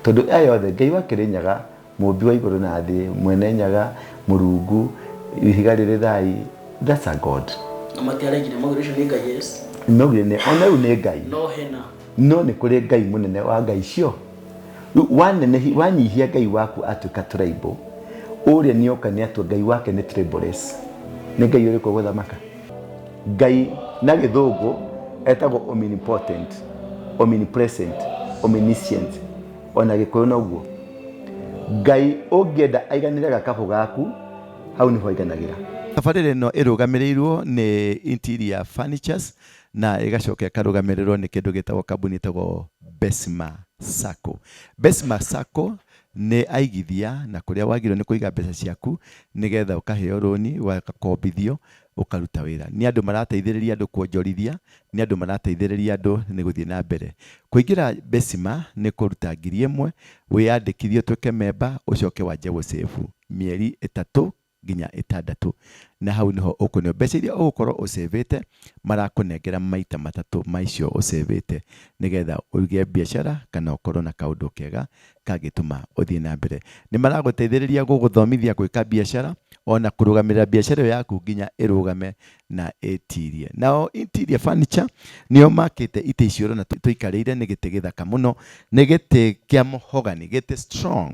tondu ayo the Ngai wa Kirinyaga mumbi wa iguru na thi mwene nyaga murungu ihiga riri thai, that's a God. Amatiaragire muguricio ni Ngai yes. No gine ona u ni Ngai. No hena. No ni kuri Ngai munene wa Ngai cio. Wanyihia Ngai waku atuika tribal. Uria nioka ni atu Ngai wake ni tribalist. Ni Ngai uriko guthamaka. Ngai na githungu etagwo omnipotent, omnipresent, omniscient. Ona gikuyu noguo. Ngai ungienda aiganire gakabu gaku hau niho aiganagira. Tabarĩra ĩno ĩrũgamĩrĩirwo nĩ Interior Furnitures na ĩgacoka ĩkarũgamĩrĩrwo nĩ kĩndũ gĩtagwo kambuni ĩtagwo Besma Sacco. Besma Sacco nĩ aigithia na kũrĩa wagĩrĩirwo nĩ kũiga mbeca ciaku nĩgetha ũkaheo rũni wakakombithio ukaruta wĩra. Nĩ andũ marateithĩrĩria andũ kuonjorithia, nĩ andũ marateithĩrĩria andũ nĩ gũthiĩ na mbere. Kũingĩra Besma nĩ kũruta 1,000 wĩyandĩkithie ũtuĩke member ũcoke wanjie gũsave mĩeri 3 nginya 6 na hau niho ũkũneo mbeca iria ũgũkorwo ũsavĩte marakũnengera maita 3 maicio ũsavĩte nĩgetha ũige biacara kana ũkorwo na kaũndũ kega kangĩtũma ũthiĩ na mbere. Nĩ maragũteithĩrĩria gũgũthomithia gwĩka biacara ona kũrũgamĩrĩra biacara yaku nginya ĩrũgame na ĩtirie. Nao Interior Furniture nĩo makĩte itĩ icio na tũikarĩire nĩ gĩtĩ gĩthaka mũno, nĩ gĩtĩ kĩa mahogany, gĩtĩ strong.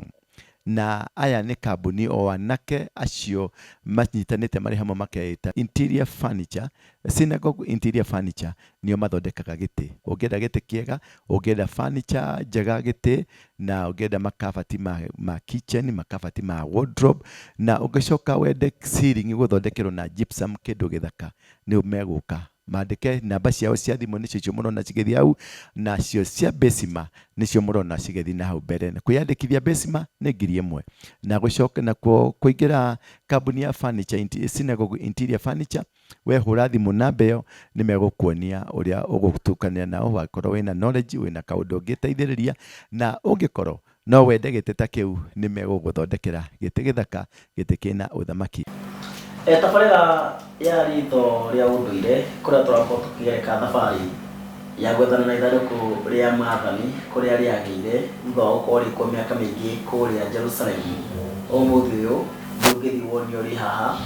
Na aya nĩ kambuni o anake acio manyitanĩte marĩ hamwe makeita Interior Furniture, Synagogue Interior Furniture nĩo mathondekaga gĩtĩ. Ũngĩenda gĩtĩ kĩega, ũngĩenda furniture njega gĩtĩ, na ũngĩenda makabati ma kitchen, makabati ma wardrobe, na ũngĩcoka wende ceiling gũthondekerwo na gypsum kĩndũ gĩthaka, nĩ megũka. Mandĩke namba ciao cia thimũ nĩcio mũrona cigĩthiĩ hau, nacio cia Besma nĩcio mũrona cigĩthiĩ na hau mbere. Kwĩyandĩkithia Besma nĩ 1,000 na gũcoka na kũingĩra kambuni ya furniture Synagogue Interior Furniture, wehũra thimũ namba ĩyo nĩ megũkuonia ũrĩa ũgũtukania nao wakorwo wĩna knowledge, wĩna kaũndũ ũngĩteithĩrĩria, na ũngĩkorwo no wende gĩtĩ ta kĩu nĩ megũgũthondekera gĩtĩ gĩthaka, gĩtĩ kĩna ũthamaki. Tabarĩra ya ritho rĩa ũndũire kũrĩa tũrakorwo tũkĩgereka thabarĩ ya gwethana na ithandũkũ rĩa maathani kũrĩa rĩagĩire thutha wa gũkorwo rĩkuo mĩaka mĩingĩ kũrĩa Jerusalemu. Ũmũthĩ ũyũ ndũngĩthiĩ wonio rĩ haha.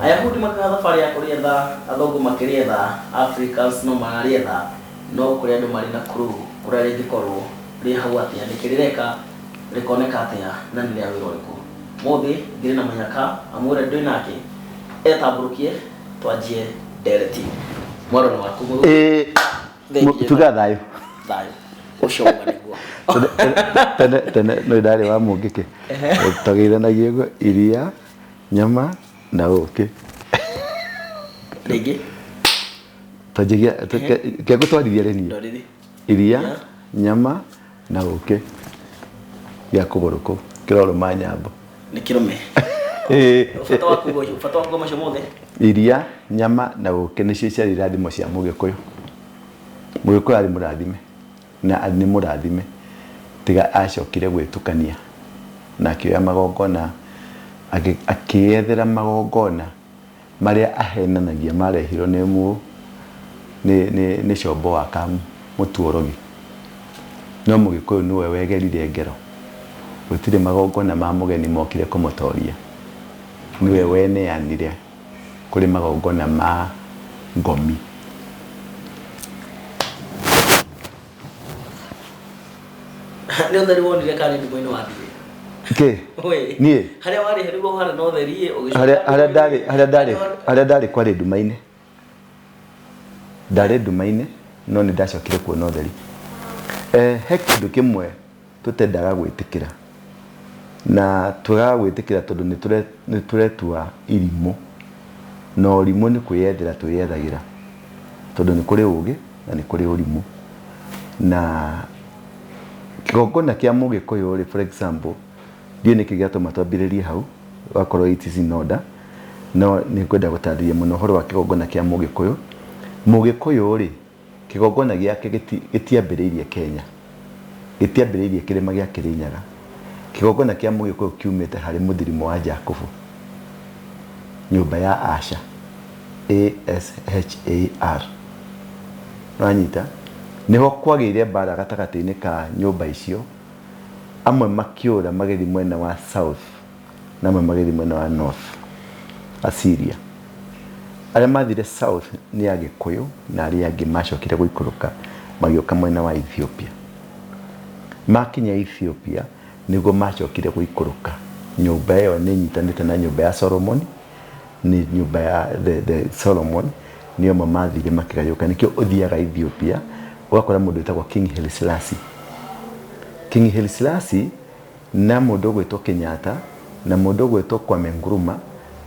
Ayahudi makaga thabarĩ ya kũrĩetha, athũngũ makĩrĩetha, Africans no mararĩetha, no kũrĩ andũ marĩ na kũrũ kũrĩa rĩngĩkorwo rĩ hau atĩa, nĩkĩrĩreka rĩkoneka atĩa na nĩ rĩa wĩra ũrĩkũ. Mũthĩ ngĩrĩ na manyaka amũre ndĩ nake etamburukie twanjie ndereti mwaro no waku tuga thayo ucio niguo tene no ndari wa mungike tũgeithanagia guo iria nyama na ũkĩ rĩngĩ twanjigia kĩgo twarithia rĩni iria nyama na ũkĩ ya kũgũrũkũ kĩroro manyambo nĩ kĩrome Ufata wangu macho mothe iria nyama na ũkĩ nĩcio ciarĩ irathimo cia Mũgĩkũyũ. Mũgĩkũyũ arĩ mũrathime na nĩ mũrathime tiga acokire gwĩtukania na akĩoya magongona akĩethera magongona marĩa ahenanagia marehirwo nĩ combo wa Kamu mũtuorogi. No Mũgĩkũyũ nĩwe wegerire ngero, gũtirĩ magongona ma mũgeni mokire kũmũtoria, niwe weneanire kũrĩ magongona ma ngomi. Nĩ ũtheri wonire kana ndimo-inĩ wathire ke niĩ harĩa warĩ herigwo harĩa no theri harĩa ndarĩ kwarĩ nduma-inĩ, ndarĩ nduma-inĩ no nĩ ndacokire kuona ũtheri. He kĩndũ kĩmwe tũtendaga gwĩtĩkĩra na tũgaga gwĩtĩkĩra tondũ nĩ tũretua irimũ, na ũrimũ nĩ kwĩyethera twĩyethagĩra tondũ nĩ kũrĩ ũgĩ na nĩ kũrĩ ũrimũ. Na kĩgongona kĩa Mũgĩkũyũ rĩ, for example, ndiũ nĩkĩ gĩatũma twambĩrĩrie hau, wakorwo it is in order, no nĩ ngwenda gũtarĩria mũno ũhoro wa kĩgongona kĩa Mũgĩkũyũ. Mũgĩkũyũ rĩ, kĩgongona gĩake gĩtiambĩrĩirie Kenya, gĩtiambĩrĩirie kĩrĩma gĩa Kĩrĩnyaga. Kĩgongona kĩa Mũgĩkũyũ kiumĩte harĩ mũthirimo wa Jakubu, nyũmba ya Asha, ASHAR. Wanyita, niho kwagĩire mbara gatagatĩ-inĩ ka nyũmba icio amwe makiora mageri mwena wa south na amwe mageri mwena wa north Assyria. Aria mathire south ni Agikuyu na aria angi macokire guikoroka magioka mwena wa Ethiopia. Makinya Ethiopia niguo macokire guikoroka. Nyumba iyo ni nyitanite na nyumba ya Solomon, ni nyumba ya the Solomon niyo mathire makigayuka. Nikio uthiaga Ethiopia ugakora mundu witagwo King Haile Selassie. King Haile Selassie na mundu gwitwo Kenyatta na mundu gwitwo Kwame Nkrumah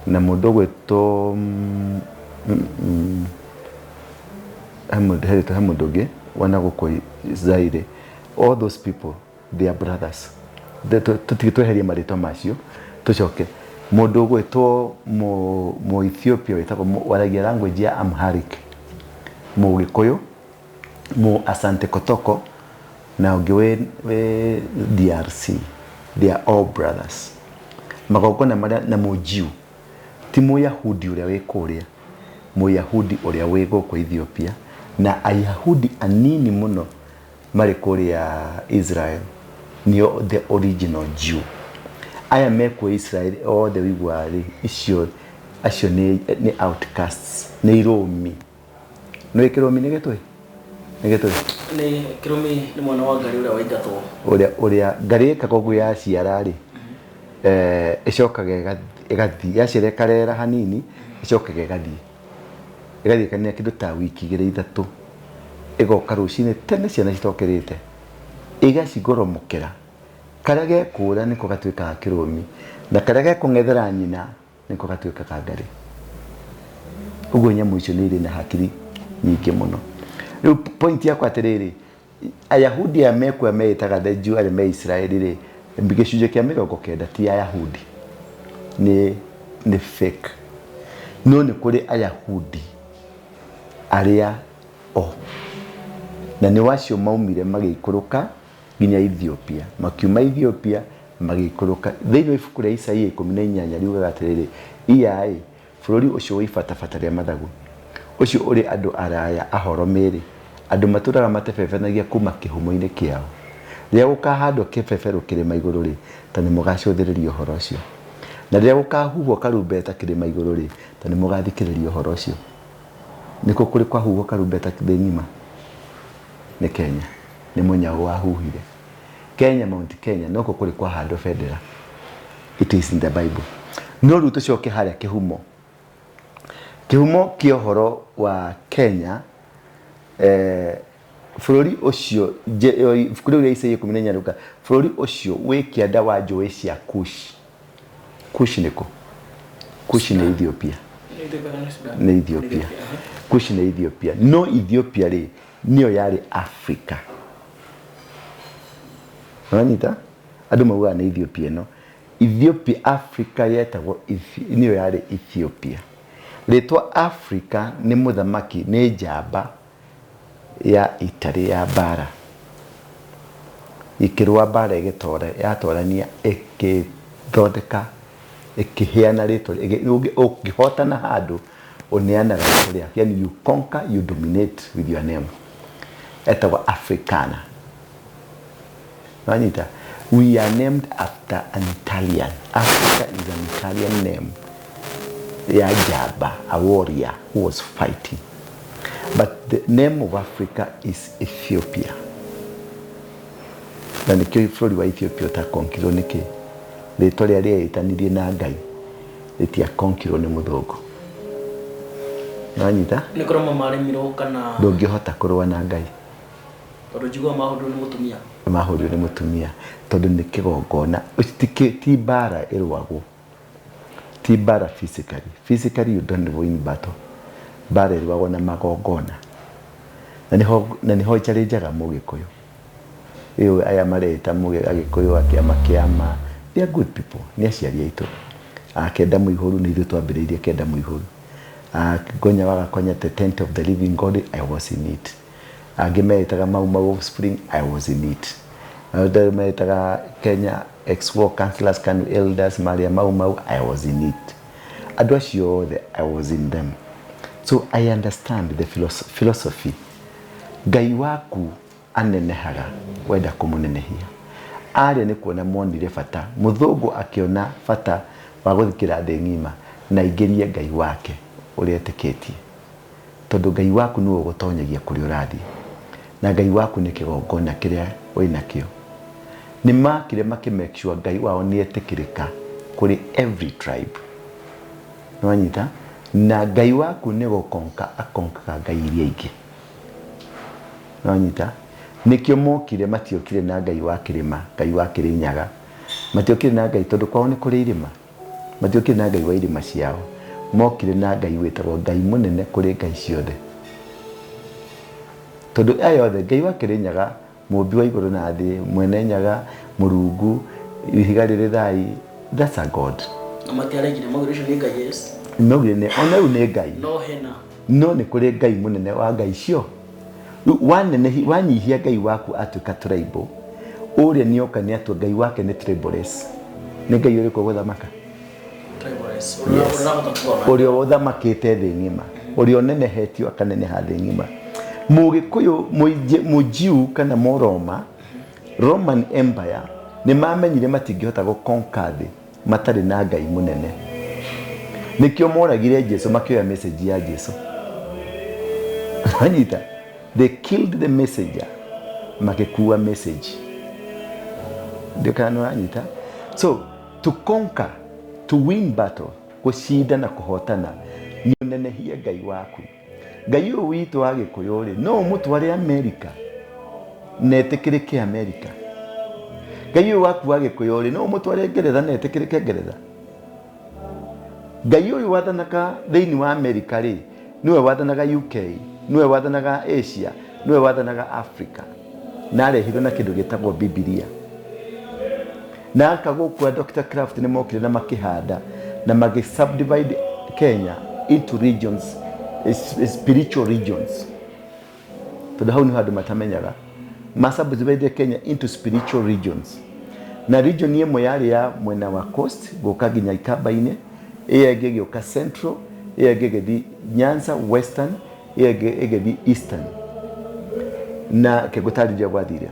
na mundu gwitwo hamundu ngi wana gukoi Zaire. All those people, they are brothers. Tutitweheria marĩtwa macio tucoke mundu gwitwo mu Ethiopia witagwo waragia language ya Amharic, mu Gikuyu, mu Asante Kotoko na ungi we DRC. They are all brothers. Magogona maria na Mujiu ti Muyahudi uria wi kuria, Muyahudi uria wi guku Ethiopia na Ayahudi anini muno mari kuria Israel nio the original Jew. Aya mekwo Israel all the wigwari icio acio ni outcasts ni Romi. No Kiromi ni getwe ni Kiromi ni mwana wa Ngari uria waigatwo uria Ngari kagogu ya ciarari icokaga igathi yaciare karera hanini icokaga igathi kania kindu ta wiki 3 igoka rucine tene ciana citokerete igacigoromokera karia gekura niko gatwika Kiromi na karia gekung'ethera nyina niko gatwika Ngari. Uguo nyamu icio ni iri na hakiri nyingi muno. Riu point yakwa atiriri Ayahudi amekwa meitaga the Jew ari me Israeli ri mbigicunje kia 90 ti Ayahudi ni fake. No ni kuri Ayahudi aria na ni wacio maumire magikuruka nginya Ethiopia, makiuma Ethiopia magikuruka thiini ibuku ria Isaia 18 riugaga atiriri iai bururi ucio wi fatafata ria mathagu ucio uri andu araya ahoro meri andu maturaga matefefenagia kuma kihumo-ini kiao ria gukahandwo kibebero kirima iguru ri tani mugacuthiririo horo ucio na ria gukahuhwo karumbeta kirima iguru ri tani mugathikiririo horo ucio. Niko kuri kwa huhwo karumbeta thingima ni Kenya, ni munyago wa huhire Kenya, Mount Kenya noko kuri kwa hando federal. It is in the Bible. No ruto coke haria kihumo kiohoro wa Kenya bururi ucio bururi ria Isaia 14 ruka bururi ucio wi kianda wa njũĩ cia Kush niko Kush ni Ethiopia ni Ethiopia Kush ni Ethiopia. No Ethiopia ri niyo yari Africa. Wanita andu mauga ni Ethiopia no Ethiopia Africa yetagwo niyo yari Ethiopia. Ritwa Africa ni muthamaki ni njamba ya Itari ya bara ikirwa bara yatorania ikithondeka ikiheana ritwa ukihotana handu uneanaga kuria, yani you conquer, you dominate with your name. Etagwo Africana. Wanita we are named after an Italian. Africa is an Italian name. Ya Jaba, a warrior who was fighting. But the name of Africa is Ethiopia. Na nikio flori wa Ethiopia ta konkiro niki. Ritwa ria itanirie na Ngai. Ritia konkiro ni muthogo. Nanyita? Nikoro mamaremiro kana ndungihota kurwa na Ngai. Tondu jigwa mahudu ni mutumia. Mahudu ni mutumia. Tondu ni kigongona. Ti bara irwagwo. Ti bara physically. Physically you don't win battle. Bara irwagwo na magongona. Na niho challenge Mugikuyu. Iyo aya mareta Mugikuyu akiama. They are good people. Ni aciari aitu. Akenda muihuru ni ithu twambiriirie kenda muihuru. Gonya wagakonya the tent of the living God, I was in it. Agimetaga Mau Offspring, I was in it. Metaga Kenya ex-war councillors, elders, Maria Mau, I was in it. Adwasio, I was in them. So I understand the philosophy. Ngai waku anenehaga wenda kumunenehia. aria nĩ kuona monire bata mũthũngũ akiona bata wa gũthikĩra thĩ ng'ima na ingĩrie Ngai wake ũrĩa etĩkĩtie tondũ Ngai waku nĩwe ũgũtonyagia kũrĩa ũrathiĩ na Ngai waku nĩ kĩgongona kĩrĩa wĩnakĩo nĩ makire make sure Ngai wao nĩ etĩkĩrĩka kũrĩ every tribe nĩwanyita na Ngai waku nĩ gũkonka akonkaga Ngai iria ingĩ nĩwanyita nikio mokire matiokire na Ngai wa kĩrĩma Ngai wa Kĩrĩnyaga matiokire na Ngai tondũ kwao nĩ kũrĩ irĩma matiokire na Ngai wa irĩma ciao mokire na Ngai wĩtagwo Ngai mũnene kũrĩ Ngai ciothe tondũ aya othe Ngai wa Kĩrĩnyaga mũmbi wa igũrũ na thĩ mwene nyaga mũrungu ihiga rĩrĩ thai that's a God amatiaregire migration nĩ Ngai yes nogire nĩ ona rĩu nĩ Ngai no hena no nĩ kũrĩ Ngai mũnene wa Ngai cio wanyihia Ngai waku atuĩka tribal ũrĩa nĩoka nĩ atua Ngai wake nĩ tribalist nĩ Ngai ũrĩkũ gũthamaka tribalist ũrĩa ũthamakĩte thĩ ng'ima ũrĩa ũnenehetio akaneneha thĩ ng'ima Mũgĩkũyũ Mũjiu kana Mũroma Roman Empire nĩ mamenyire matingĩhota gũkonka thĩ matarĩ na Ngai mũnene nĩkĩo moragire Jesũ makĩoya message ya Jesũ anyita they killed the messenger makikuwa message ndio kana anyita so to conquer to win battle kushinda na kuhotana ni unenehia Ngai waku Ngai ũyũ witũ wa Gĩkũyũ rĩ no mũtware America netĩkĩrĩke America Ngai ũyũ waku wa Gĩkũyũ rĩ no mũtware Ngeretha netĩkĩrĩke Ngeretha Ngai ũyũ wathanaga thĩinĩ wa America rĩ niwe wathanaga UK niwe wathanaga Asia niwe wathanaga Africa na arehirwo na kĩndũ gĩtagwo Biblia na akagũkua Dr. Craft nĩ mokire na makĩhanda na magĩ subdivide Kenya into regions spiritual regions tondũ hau nĩ handũ matamenyaga ma subdivide Kenya into spiritual regions na region ĩmwe yarĩ ya mwena wa coast gũka nginya Ikamba-inĩ ĩyo ĩngĩ gĩũka central ĩyo ĩngĩ gĩthiĩ Nyanza western ĩyo ĩngĩ ĩgĩthiĩ eastern na kĩgũtarĩria gwathire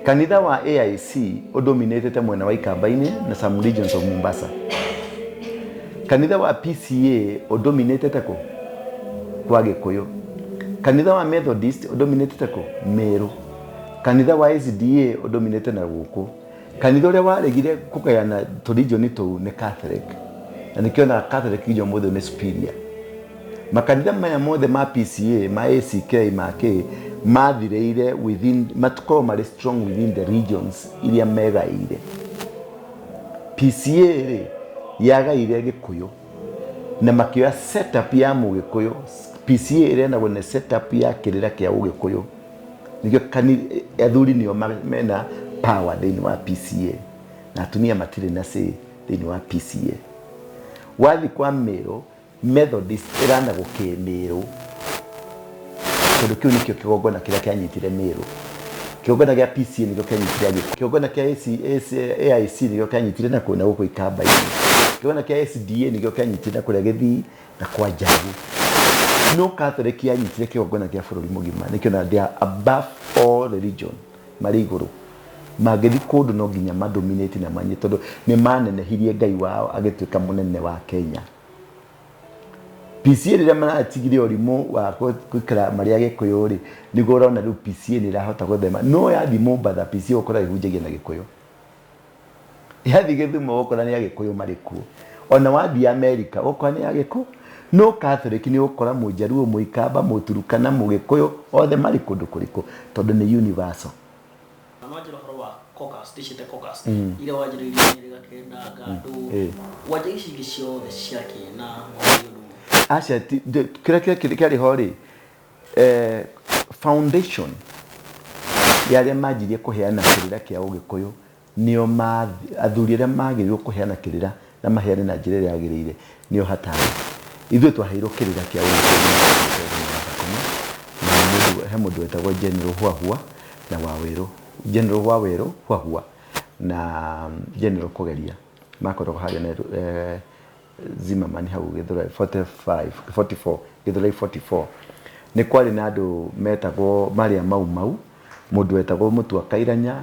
kanitha wa AIC ũdominatete mwena wa Ikamba-inĩ na some regions of Mombasa kanitha wa PCA ũdominatete kũ kwa Gĩkũyũ kanitha wa Methodist ũdominatete kũ Meru kanitha wa SDA ũdominate na gũkũ kanitha ũrĩa waregire kũgayana region tũu nĩ Catholic na nĩkĩona Catholic region mothe nĩ superior makanitha maya mothe ma PCA ma ACK ma K mathireire within matukorwo marĩ strong within the regions iria megaire PCA rĩ yagaire Gĩkũyũ na makĩoya setup ya Mũgĩkũyũ PCA ĩrendagwo nĩ setup ya kĩrĩra kĩa Ũgĩkũyũ nĩkĩo athuri nĩo mena power thĩinĩ wa PCA na atumia matirĩ na say thĩinĩ wa PCA wathi kwa Meru Methodist ĩranagwo kĩmĩrũ tondũ kĩu nĩkĩo kĩgongona kĩrĩa kĩanyitire Meru kĩgongona gĩa PCA nĩkĩo kĩanyitire Gĩkũyũ kĩgongona kĩa AIC nĩkĩo kĩanyitire na kwĩna gũkũ Ikamba-inĩ kĩgongona kĩa SDA nĩkĩo kĩanyitire na kũrĩa Gĩthii na kwa Njagu no Catholic yanyitire kĩgongona kĩa bũrũri mũgima nĩkĩo na they are above all religion marĩ igũrũ magĩthi kũndũ no nginya madominate na manye tondũ nĩ manenehirie Ngai wao agĩtuĩka mũnene wa Kenya PCA rĩrĩa maratigire ũrimũ wa gũikara marĩa Gĩkũyũ rĩ nĩguo ũrona rĩu PCA nĩ ĩrahota gũthema no yathi Mombatha PCA ũkora ĩhunjagia na Gĩkũyũ yathi Gĩthumo ũkora nĩ ya Gĩkũyũ marĩ kuo ona wathi America ũkora nĩ ya Gĩkũyũ no Catholic nĩ ũkora Mũjaruo Mũikamba Mũturukana Mũgĩkũyũ othe marĩ kũndũ kũrĩkũ tondũ nĩ universal caucus tishite caucus ile wajiririe ile gakenda gandu waje icigi ciothe ciake na mwathiodu acha kile kile hori foundation yale majirie kuheana kirira kia Ũgĩkũyũ nio athuri arĩa magĩrĩirwo kuheana kirira na maheane na njĩra ĩrĩa yagĩrĩire nio hatari ithuĩ twaheirwo kirira kia Ũgĩkũyũ na he mũndũ wetagwo General Hwahwa na Waweru General Waweru Hwahwa na General Kogeria makoragwo harĩa na Zimmerman hau Gĩthũrai 44 Gĩthũrai 44 nĩ kwarĩ na andũ metagwo Maria mau mũndũ wetagwo Mũtua Kairanya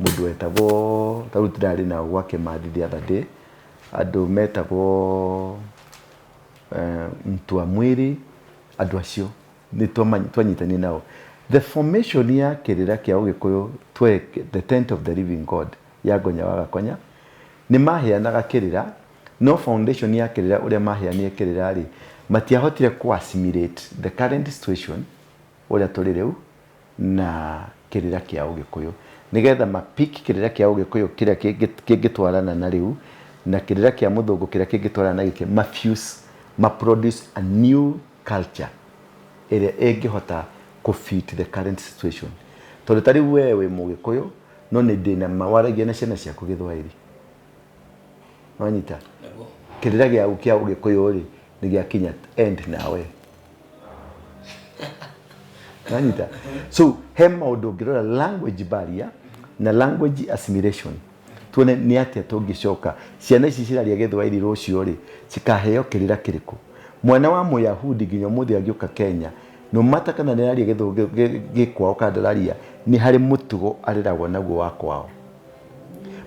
mundu etagwo taru turari na gwake mathi the other day andu metagwo mtu amwiri andu acio ni twanyitani nao. The formation ya kirira kia Ugikuyu the tent of the living God ya Gonya wa Gakonya ni maheanaga kirira no foundation ya kirira uria maheanie kirira ri matiahotire ku assimilate the current situation uria turi riu na kirira kia Ugikuyu nigetha mapik kirira kia Ugikuyu kiria kingitwarana na riu na kirira kia muthungu kiria kingitwarana na gike produce a new culture iria ingihota ku fit the current situation. Tondu tari wewe Mugikuyu no ni ndina mawaragia na ciana ciaku Githwairi wanyita kirira kia Ugikuyu ri ni gia kinya end nawe wanyita. So hema maundu ngirora language barrier na language assimilation tuone ni atia tungicoka ciana ici ciraria Githwairi rucio ri cikaheo kirira kiriku. Mwana wa Muyahudi nginya muthi agiuka Kenya no mata kana ni aria gikwao kandararia ni hari mutugo ariragwo naguo wa kwao.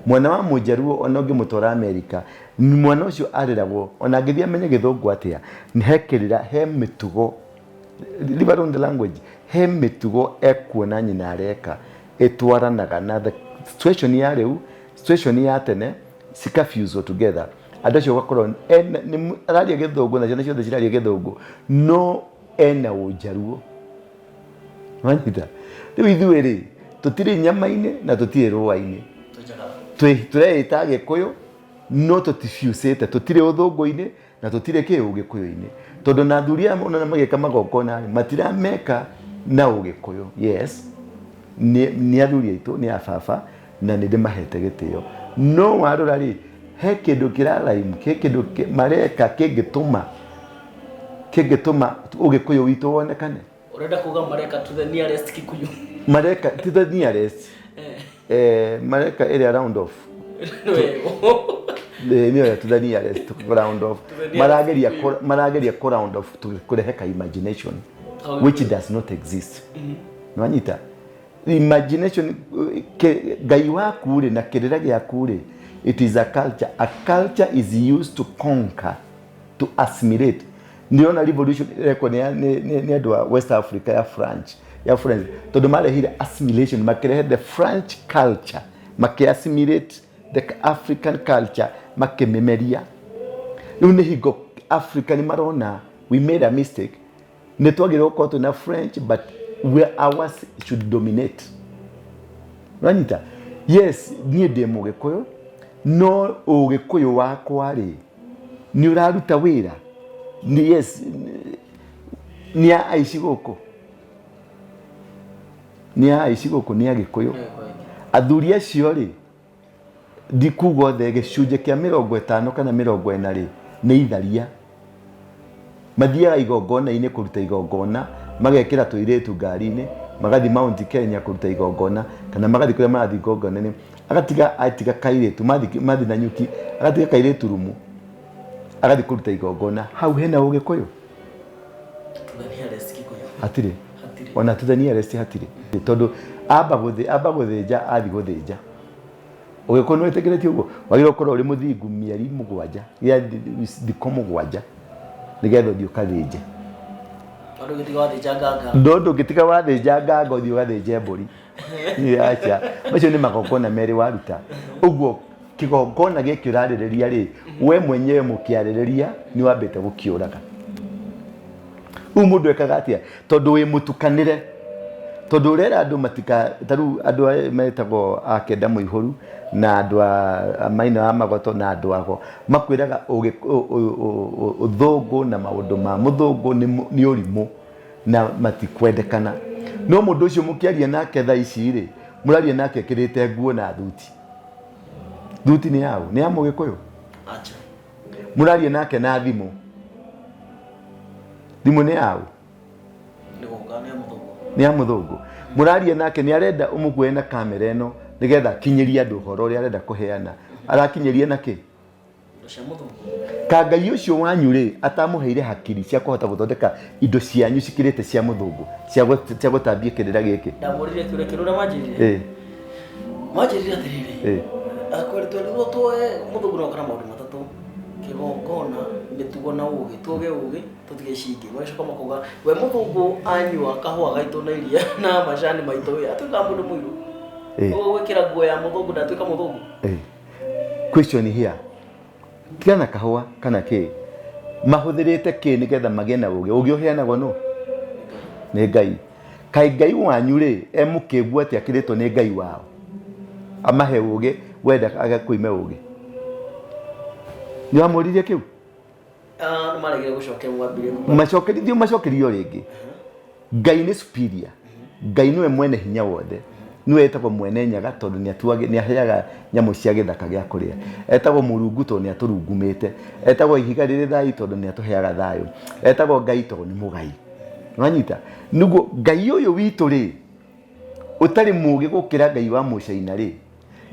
Mwana wa Mujaruo ona ngimutwara America mwana ucio ariragwo ona ngithia menye Githungu atia ni hekirira he mitugo live on the language he mitugo ekuona nyina areka etwaranaga na the situation ya riu situation ya tene sikafuse together adacio gakoro ni araria Githungu na ciana ciothe ciraria Githungu no ena Ujaruo wanyita. Riu ithuĩ ri tutiri nyama-ini na tutiri rũa-ini tureita Gikuyu no tutifusete tutire uthungu-ini na tutire ki Ugikuyu-ini tondu na thuria ona mageka magongona matirameka na Ugikuyu. Yes ni athuri aitu ni ababa na ni ndimahete gitio no warora ri he kindu kiralaim kindu mareka kingituma Ugikuyu witu wonekane. Urenda kuga mareka to the nearest Kikuyu mareka to the nearest mareka area round off niyo to the nearest round off marageria ko round off to kureheka imagination which does not exist. Nwanyita imagination gai waku ri na kirira giaku ri it is a culture is used to conquer to assimilate. Niona revolution record ni adwa West Africa ya French tondu marehire assimilation makirehe the French culture assimilate the African culture makimemeria. Riu ni higo Africa ni marona we made a mistake ni twagire ukoto na French but where ours should dominate. Ranita yes ni de Mugikuyu no Ugikuyu wakwa ri ni uraruta wira ni yes ni aici guku ni Agikuyu athuri acio ri ndikugo the gicunje kia 50 kana 40 ri ni itharia mathiaga igongona-ini kuruta igongona magekira tuiretu ngari-ini magathi Mount Kenya kuruta igongona kana magathi kuria marathi igongona-ini atiga kairetu mathi na nyuki agatiga kairetu rumu agathi kuruta igongona hau hena Ugikuyu hatire ona tuthania rest hatire tondu amba guthinja athi guthinja Ugikuyu no itegeretie uguo wagire ukorwo uri muthingu mieri 7 ya thiko 7 nigetha uthio kathinje ndondo gitiga wathinja nganga uthio gathinje mburi acha macio ni magongona meri waruta uguo kigongona giki uraririria ri we mwenyewe mukiaririria ni wambite gukiuraga. Mundu ekaga atia tondu wi mutukanire tondu urera andu matika taru andu metagwo akenda muihuru na andu a maina a magoto na andu ago makwiraga uthungu na maundu ma muthungu ni urimu na matikwendekana no mundu ucio mukiaria nake tha ici ri muraria nake kirite nguo na thuti ni yao ni ya Mugikuyu acha muraria nake na thimu ni yao ni ya muthungu muraria nake ni arenda umukue na kamera eno nigetha kinyiria andu horo ri arenda kuheana arakinyiria naki Kangai ucio wanyu ri atamuheire hakiri cia kuhota guthondeka indo cianyu cikirite cia muthungu cia gutambia kirira giki ndamurire kirura majiri Mwajirira atiriri akwere twendwo twoe muthungu no kana maundu matatu kigongona mitugo na ugi tuge ugi tutigecirie mwacoka makuga we muthungu anyua kahua gaitu na iria na macani maitu we atuika mundu muiru gwikira nguo ya muthungu ndatuika muthungu. Question here, kana kahua kana ki mahuthirite ki nigetha magie na ugi uheanagwo no ni Ngai. Kai Ngai wanyu ri emukigu ati akiritwo ni Ngai wao amahe ugi wenda agakuime ugi ni amuririe kiu maregire gucokia mwambire macokerio ringi. Ngai ni superior. Ngai niwe mwene hinya wothe, niwe etagwo mwene nyaga tondu ni aheaga nyamu cia githaka gia kuria, etagwo Murungu tondu ni aturungumite, etagwo ihiga riri thayu tondu ni atuheaga thayu, etagwo Ngai tondu ni mugai. Nwanyita nugo Ngai uyu witu ri utari mugi gukira Ngai wa Mucaina ri,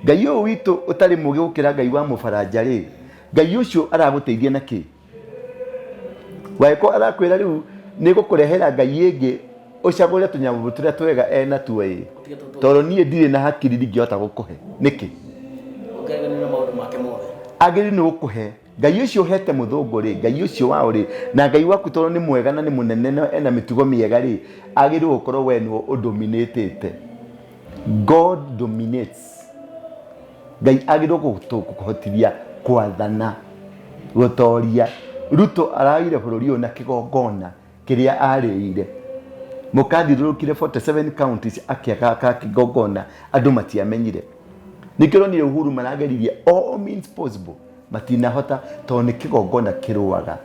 Ngai uyu witu utari mugi gukira Ngai wa Mufaranja ri, Ngai ucio araguteithia na ki? Waiko arakwira riu ni gukurehera Ngai ingi ucagure tunyamu turia twega ena tuwe tondu nie ndire na hakiri ndingihota gukuhe niki ukeganira maundu make mothe agiri ni gukuhe. Ngai ucio hete muthungu ri, Ngai ucio wao ri, na Ngai waku tondu ni mwega na ni munene ena mitugo miega ri, agiri gukorwo we ni dominatete. God dominates. Ngai agiri gukuhotithia kwathana gutoria. Ruto araire bururi uyu na kigongona kiria ariire, mukathiurukire 47 counties akiaga kigongona andu matiamenyire. Nikiro ni Uhuru marageririe all means possible matinahota tondu ni kigongona kiruaga.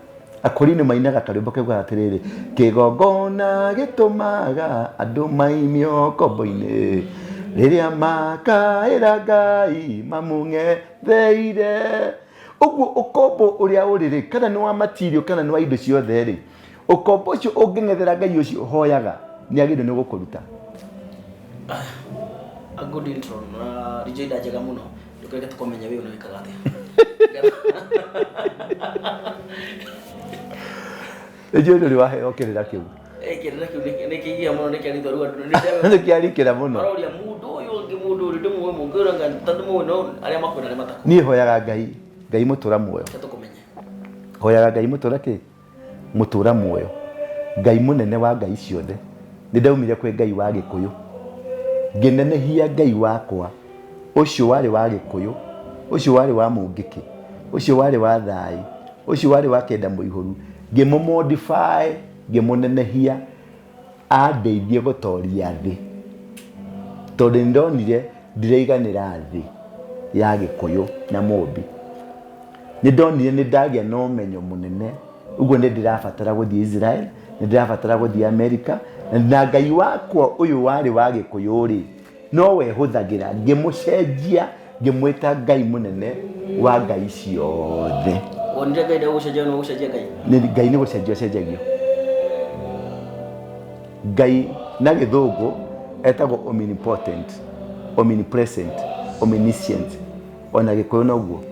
Akorine mainaga karimbo kegwa atiriri kigongona gitumaga andu maimio kombo-ini riria makaira Ngai mamung'etheire. Uguo ukombo uria uriri kana ni wa material kana ni wa indo ciothe ri, ukombo ucio unging'ethera Ngai ucio hoyaga ni agire ni gukuruta. A good intro na rijoida njega muno ndukoreke tukomenya we unawikaga atia rijoida ri wahe okirira kiu kirira kiu nikigia muno nikiaritwa ruga nikiarikira muno aroria mundu uyu ngi mundu uri ndimwe mungiranga tandu muno aria makwina ni matako ni hoyaga Ngai mutura muoyo tukumenye hoyaga Ngai mutura ki mutura muoyo. Ngai munene wa Ngai ciothe ni ndaumire kwi Ngai wa Gikuyu nginenehia Ngai wakwa ucio wari wa Gikuyu, ucio wari wa Mungiki, ucio wari wa Thai, ucio wari wa Kenda Muihuru, ngimomodify ngimunenehia andeithie gutoria thi tondu ndonire ndireiganira thi ya Gikuyu na Mumbi. Ni ndonire ni ndagia na umenyo munene, uguo ni ndirabatara guthii Israel, ni ndirabatara guthii America, na Ngai wakwa uyu wari wa Gikuyu ri no we huthagira ngimucenjia ngimwita Ngai munene wa Ngai ciothe. Onire Ngai ndio gucenjia no gucenjia Ngai Ni Ngai ni gucenjia cenjagio. Ngai na githungu etagwo omnipotent, omnipresent, omniscient, ona Gikuyu noguo.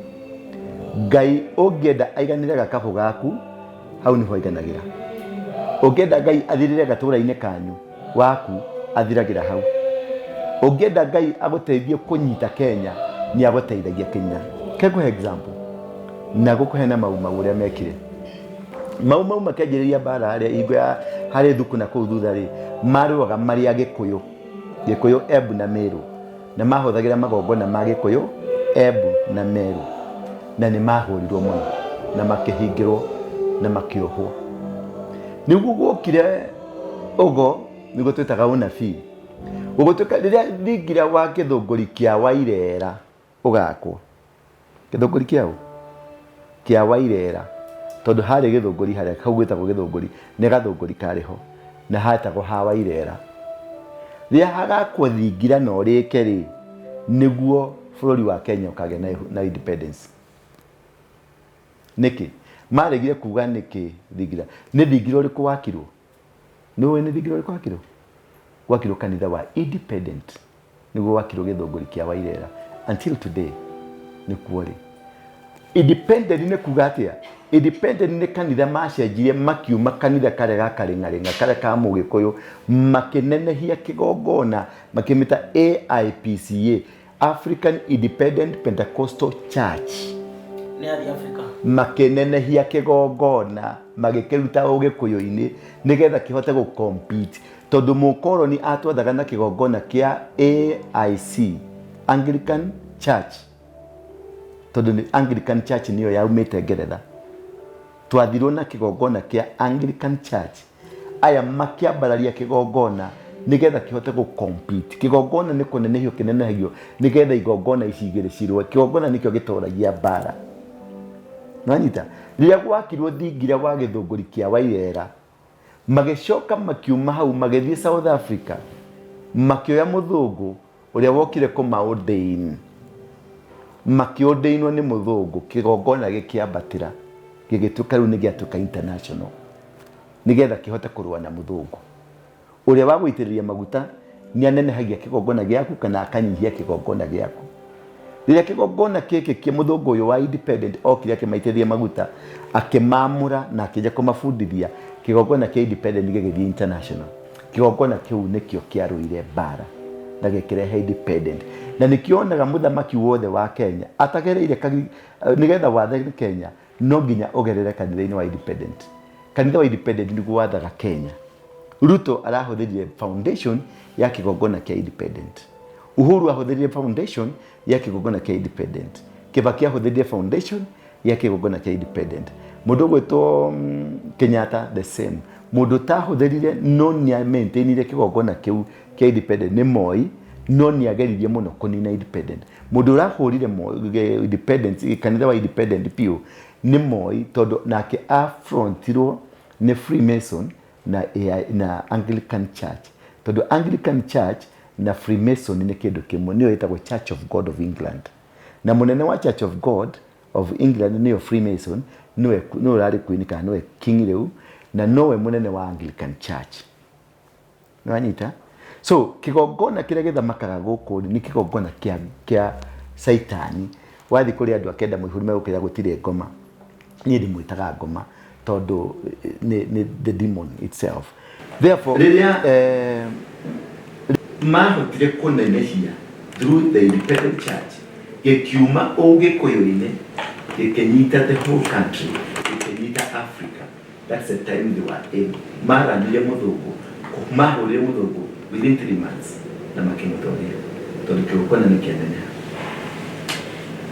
Ngai ungienda aiganire gakabu gaku hau niho aiganagira. Ungienda Ngai athirire gatura-ini kanyu waku athiragira hau. Ungienda Ngai aguteithie kunyita Kenya ni aguteithagia Kenya. Kekuhe example na gukuhe na mau uria mekire mau makenjiriria bara aria igwe hari thuku na kuu thutha ri maruaga mari a Gikuyu Embu na Meru na mahuthagira magongona ma Gikuyu Embu na Meru na ni mahurirwo muno na makihingirwo na makiohwo. Niguo gukire ugo niguo twitaga unabii ugutuka riria Thingira wa kithunguri kia Wairera ugakwo kithunguri kiao kia Wairera tondu hari githunguri haria kau gwitagwo githunguri ni gathunguri kariho na hatagwo ha Wairera. Riria hagakwo Thingira no rike ri niguo bururi wa Kenya ukagea na independence. Niki maregire kuga niki Thingira ni Thingira uriku wakirwo no ni Thingira uriku wakirwo wakirwo kanitha wa independent niguo wakirwo githunguri kia Wairera until today ni kuori independent ni kuga atia independent ni kanitha macenjirie makiuma kanitha kare gakaringaringa kare ka Mugikuyu makinenehia kigongona makimita AIPCA African Independent Pentecostal Church Nĩ athi Africa. makenenehia kigongona magikiruta Ugikuyu-ini nigetha kihote gucompete tondu mukoroni atwathaga na kigongona kia AIC, Anglican Church, tondu ni Anglican Church niyo yaumite Ngeretha. Twathirwo na kigongona kia Anglican Church, aya makiambararia kigongona nigetha kihote gucompete. Kigongona ni kunenehio kinenehio nigetha igongona ici igiri cirwe. Kigongona nikio gitoragia bara. Nanyita riria gwakirwo Thingira wa githunguri kia Wairera, magicoka makiuma hau magithie South Africa, makioya muthungu uria wokire kumaordain, makiordainwo ni muthungu, kigongona gikiambatira gigituka riu nigiatuka international nigetha kihote kurua na muthungu uria wa guitiriria maguta ni anenehagia kigongona giaku kana akanyihia kigongona giaku. Riria kigongona kiki kia muthungu uyu wa independent okire akimaitithia maguta akimamura na akija kumafundithia, kigongona kia independent gigithie international. Kigongona kiu nikio kiaruire bara na gikirehe independent, na nikionaga muthamaki wothe wa Kenya atagereire nigetha wathani Kenya no nginya ugerere kanitha-ini wa independent. Kanitha wa independent niguo wathaga Kenya. Ruto arahuthirie foundation ya kigongona kia independent. Uhuru ahuthirie foundation ya kigongona kia independent. Kibaki ahuthirie foundation ya kigongona kia independent. Mundu gwitwo Kenyatta the same. Mundu tahuthirie no ni maintainire kigongona kiu kia independent ni Moi, no ni ageririe muno kunina independent. Mundu urahurire independence kanitha wa independent pio ni Moi, tondu nake affrontirwo ni Freemason na Anglican Church. Tondu Anglican Church na Freemason ni kindu kimwe, niyo itagwo Church of God of England. Na munene wa Church of God of England niyo Freemason, niwe urari kuinika niwe king riu, na nowe munene wa Anglican Church. Nwanyita? So kigongona kiria githamakaga guku ni kigongona kia Saitani. Wathi kuri andu akenda muihuri megukira gutire ngoma, ni ndimwitaga ngoma tondu ni the demon itself. Therefore mahotire kunenehia through the independent church gikiuma Ugikuyu-ini gikinyita the whole country, gikinyita Africa. That's the time they were able. Maranire muthungu, mahurire muthungu within 3 months na makimutoria tondu kigongona ni kianeneha.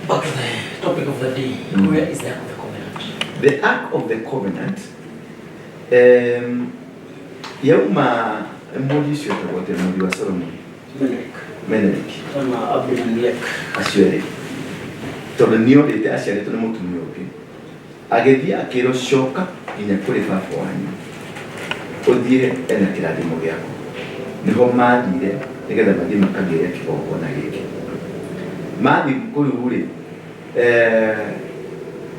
Back to the topic of the day. Where is the Ark of the Covenant? The Ark of the Covenant, yauma mmoja sio tawote mmoja wa Solomon. Menelik. Kama Abimelech. Aciari. Tondu nio rite aciari tone mutumia uki. Agethia akiro coka nginya kuri baba wanyu. Uthire ena kirathimo giaku. Niho mathire nigetha bathie makagire kigongona giki. Mathi kuri uri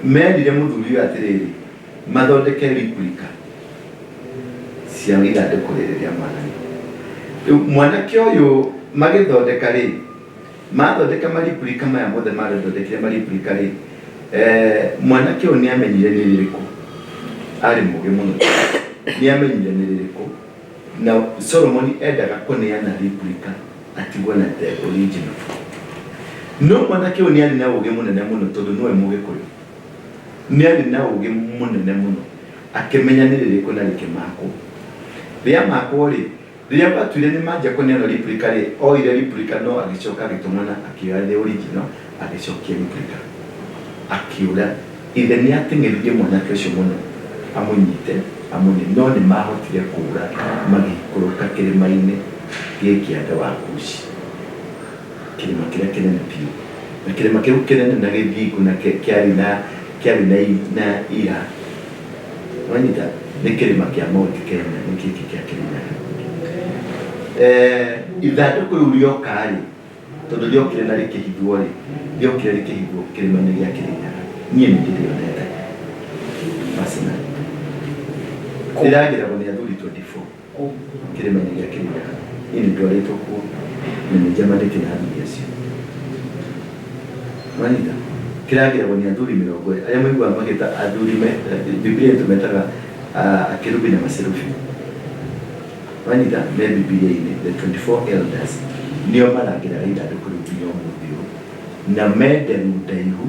merire muthuri atiriri mathondeke replica cia ithandũkũ rĩrĩ rĩa mwathani. Mwanake ũyũ magĩthondeka rĩ, mathondeka mariplica maya mothe mathondekire mariplica rĩ, mwanake ũyũ nĩ amenyire nĩ rĩrĩkũ, arĩ mũgĩ mũno, nĩ amenyire nĩ rĩrĩkũ, na Solomon endaga kũneana replica atigwo na the original. No mwanake ũyũ nĩ arĩ na ũgĩ mũnene mũno tondũ nĩwe Mũgĩkũyũ, nĩ arĩ na ũgĩ mũnene mũno akĩmenya nĩ rĩrĩkũ na rĩkĩmakwo. Rĩrĩa makwo rĩ, rĩrĩa batuire nĩ manja kũneana replica rĩ, oire replica no agĩcoka agĩtũmana akĩoya the original agĩcokia replica akĩũra. Ithe nĩ ateng'eririe mwanake ũcio mũno amũnyite amũne, no nĩ mahotire kũũra magĩikũrũka kĩrĩma-inĩ gĩkĩ andũ wa Kushi, kĩrĩma kĩrĩa kĩnene biũ, na kĩrĩma kĩu kĩnene na gĩthingu na kĩarĩ na ira. Wanyita nĩ kĩrĩma kĩa Mount Kenya, nĩ gĩkĩ kĩa Kĩrĩnyaga. Ithandũkũ rĩu rĩoka rĩ, tondũ rĩokire na rĩkĩhithwo rĩ, rĩokire rĩkĩhithwo kĩrĩma-inĩ gĩa Kĩrĩnyaga. Niĩ nĩ ndĩrĩonete personally. Rĩragĩragwo nĩ athuri 24 kĩrĩma-inĩ gĩa Kĩrĩnyaga. Niĩ nĩ ndwarĩtwo kuo na nĩ njamanĩtie na athuri acio. Wanyita kĩragĩragwo nĩ athuri 20 arĩa maiguaga magĩta athuri, Biblia ĩtũmetaga akerubi na maserufi. Wanyita me Biblia-inĩ the 24 elders nĩo marangĩraga ithandũkũ rĩu nginya ũmũthĩ na menderu ndaihu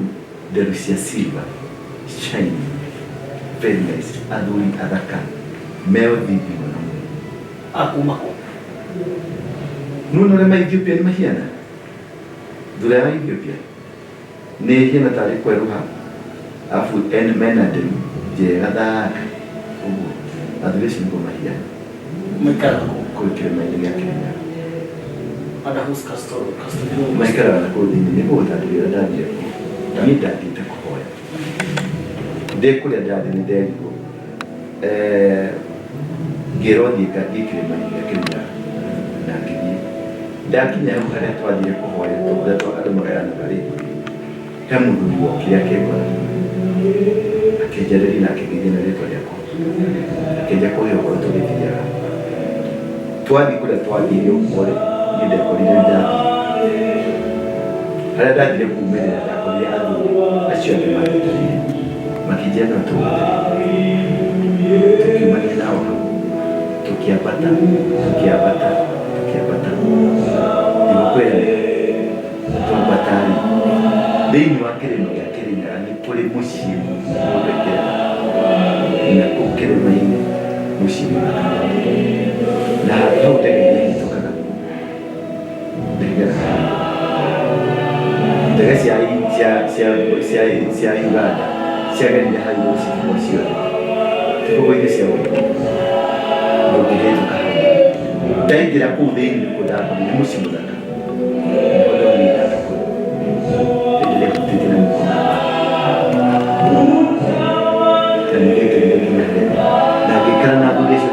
nderu cia silver shiny very nice athuri athaka meo thithi mũno akuma nuno le ma Ethiopia ni mahiana thura ya Ethiopia ni hiana tari kweruha afu en menadem je gada ugu athuri cio mahiana maikara ko kirema ya Kenya ada hus custom maikara na ko dini ni ko tari ya dadi ni dadi ta ko hoya de kule dadi ni de ko gerodi ka ikirema ya Kenya na kidi ndakinya ukare twathire kuhoya tukure twakade magayana bari he mundu wokire akegwa akejereri na akigithina ritwa riako akeja kuheo kwa tugithiaga twathi kule twathire ukore ninde korire ndathi haria ndathire kuumirira ndakorire athuri acio angĩ mathitarire makijena tukiumania nao hau tukiambata ndimukwere twambatari thĩinĩ wa kĩrĩma gĩa Kĩrĩnyaga nĩ kũrĩ mũciĩ mũthekera na kũu kĩrĩma-inĩ mũciĩ na hau ndege nĩhĩtũkaga ndege cia Uganda ciagerire harĩ mũciĩ ciothe tũkũgũithĩ cia ndũngĩhĩtũka ndaingĩra kũu thĩinĩ kũndakora nĩ mũciĩ mũthaka na ngĩikara na athuri acio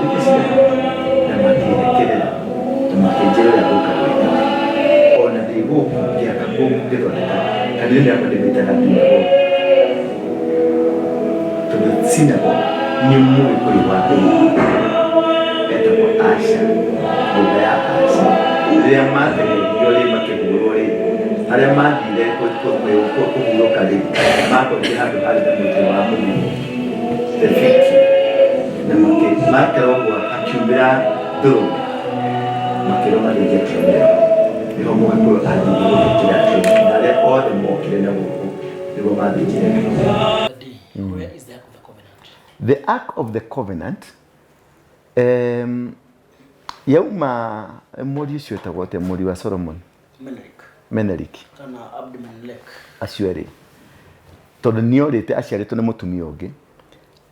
na makĩnyekerera na makĩnjĩrĩra gũka gwĩka ona ndĩ gũkũ ngĩaka kũu ngĩthondeka kanitha yakwa ndĩmĩtaga Ndura tondũ sinago nĩ mũgĩkũyũ wa etagwo Asha nyũmba ya Asha rĩrĩa mategererio rĩ makĩhũrwo rĩ arĩa mathire kũhurũka rĩ makorire handũ harĩ na mũtĩ wa mũrĩmo the victory na makerogwo akiumĩra ndũrũme makĩrũmanĩria kĩrũmĩrĩro nĩho mũgĩkũyũ athiire gũthĩnjĩra kĩrũmĩrĩro na arĩa othe mokire na gũkũ nĩguo mathĩnjire kĩrũmĩrĩro. Where is the Ark of the Covenant? The Ark of the Covenant yauma mũri ũcio wĩtagwo atĩa mũri wa Solomon Menelik kana Abd-Melek acio erĩ tondũ nĩorĩte aciarĩtwo nĩ mũtumia ũngĩ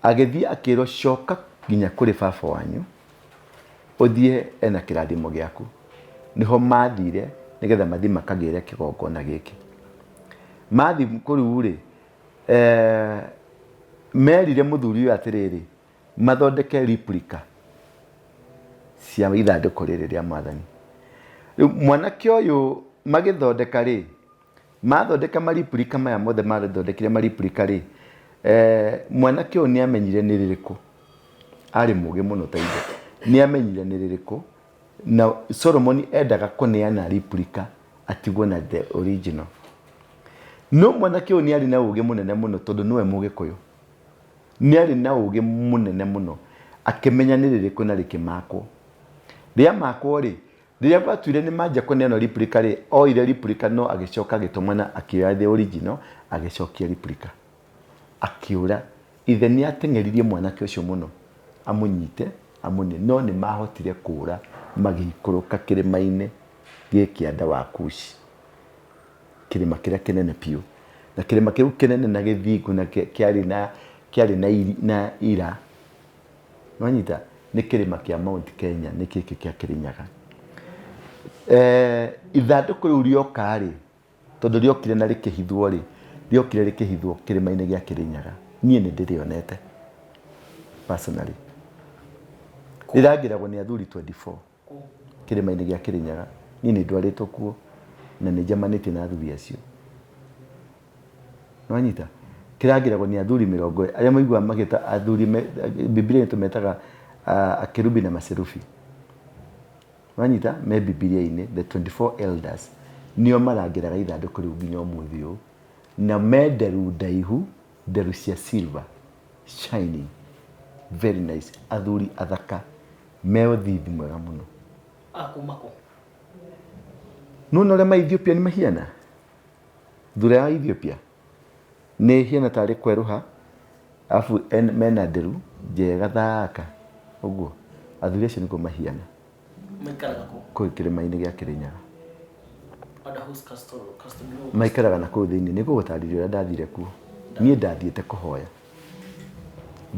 agĩthiĩ akĩrwo coka nginya kũrĩ baba wanyu ũthiĩ ena kĩrathimo gĩaku nĩho mathire nĩgetha mathiĩ makagĩre kĩgongona gĩkĩ mathiĩ kũu rĩ merire mũthuri ũyũ atĩrĩrĩ mathondeke replica cia ithandũkũ rĩrĩ rĩa Mwathani mwanake ũyũ magĩthondeka rĩ mathondeka replica maya mothe mathondekire replica rĩ mwanake ũyũ nĩamenyire nĩ rĩrĩkũ arĩ mũgĩ mũno ta ithe nĩamenyire nĩ rĩrĩkũ na Solomon endaga kũneana replica atigwo na the original no mwanake ũyũ nĩarĩ na ũgĩ mũnene mũno tondũ nĩwe Mũgĩkũyũ nĩarĩ na ũgĩ mũnene mũno akĩmenya nĩ rĩrĩkũ na rĩkĩmakwo rĩa makwo rĩ rĩrĩa gwatuire nĩ manja kũneana replica rĩ oire replica no agĩcoka agĩtũmana akĩoya the original agĩcokia replica akĩũra ithe nĩateng'eririe mwanake ũcio mũno amũnyite amũne no nĩ mahotire kũũra magĩikũrũka kĩrĩma-inĩ gĩkĩanda wa Kushi kĩrĩma kĩrĩa kĩnene piũ na kĩrĩma kĩu kĩnene na gĩthingu na kĩarĩ na ira wanyita nĩ kĩrĩma kĩa Mount Kenya nĩ kĩkĩ kĩa Kĩrĩnyaga ithandũkũ rĩu rĩoka rĩ tondũ rĩokire na rĩkĩhithwo rĩ rĩokire rĩkĩhithwo kĩrĩma-inĩ gĩa Kĩrĩnyaga niĩ nĩ ndĩrĩonete personally rĩrangĩragwo nĩ athuri 24 kĩrĩma-inĩ gĩa Kĩrĩnyaga niĩ nĩ ndwarĩtwo kuo na nĩ njamanĩtie na athuri acio wanyita kĩrangĩragwo nĩ athuri 40 arĩa maiguaga magĩta athuri Biblia tũmetaga akerubi na maserufi wanyita me Biblia-inĩ the 24 elders nĩo marangĩraga ithandũkũ rĩu nginya ũmũthĩ ũyũ na me nderu ndaihu nderu cia silver shining very nice athuri athaka me ũthithi mwega mũno akumako nuno ũrĩa ma Ethiopia nĩ mahiana thura ya Ethiopia nĩ hiana tarĩ kweruha afu mena nderu njega thaka ũguo athuri acio nĩkuo mahiana maikaraga kũ kĩrĩma-inĩ gĩa Kĩrĩnyaga under whose custody maikaraga na kũu thĩinĩ nĩ gũgũtarĩria ũrĩa ndathire kuo niĩ ndathiĩte kũhoya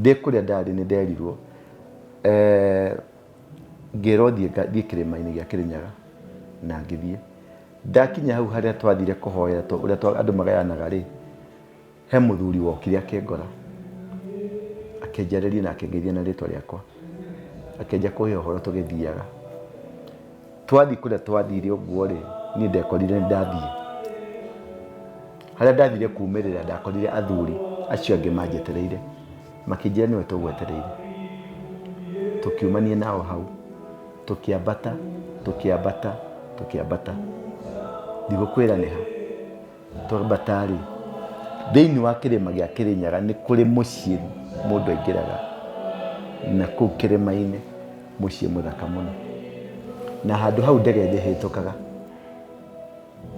ndĩ kũrĩa ndarĩ nĩ nderirwo ngĩrwo thiĩ kĩrĩma-inĩ gĩa Kĩrĩnyaga na ngĩthiĩ ndakinya hau harĩa twathire kũhoya ũrĩa andũ magayanaga rĩ he mũthuri wokire akĩngora akĩnjarĩria na akĩngeithia na rĩtwa rĩakwa akĩnja kũhe ũhoro tũgĩthiaga twathi kũrĩa twathire ũguo rĩ niĩ ndekorire ndathiĩ harĩa ndathire kumĩrĩra ndakorire athuri acio angĩ manjetereire makĩnjĩra nĩwe tũgwetereire tukiumania nao hau tukiambata ndigũkwĩra nĩ ha twambata rĩ thĩinĩ wa kĩrĩma gĩa Kĩrĩnyaga nĩ kũrĩ mũciĩ mũndũ aingĩraga na kũu kĩrĩma-inĩ mũciĩ mũthaka mũno na handũ hau ndege ndĩhĩtũkaga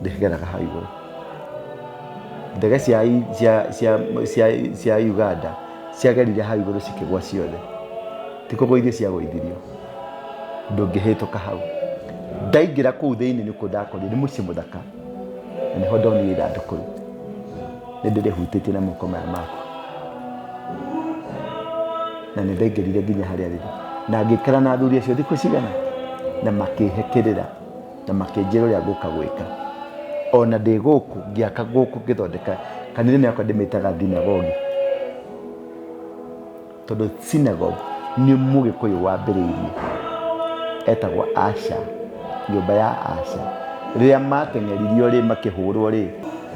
ndĩgeraga hau igũrũ ndege cia Uganda ciagerire hau igũrũ cikĩgwa ciothe ti kũgwa iria ciagũithirio ndũngĩhĩtũka hau ndaingĩra kũu thĩinĩ nĩkuo ndakorire nĩ mũciĩ mũthaka na nĩho ndonire ithandũkũ rĩu nĩ ndĩrĩhutĩtie na moko maya makwa na nĩ ndaingĩrire nginya harĩa rĩrĩ na ngĩikara na athuri acio thikũ cigana na makĩhekerera na makĩnjĩra ũrĩa ngũka gwĩka ona ndĩ gũkũ ngĩaka gũkũ ngĩthondeka kanitha yakwa ndĩmĩtaga thinagogi tondũ synagogue nĩ mũgĩkũyũ wambĩrĩirie etagwo Asha nyũmba ya Asha rĩrĩa mateng'eririo rĩ makĩhũrwo rĩ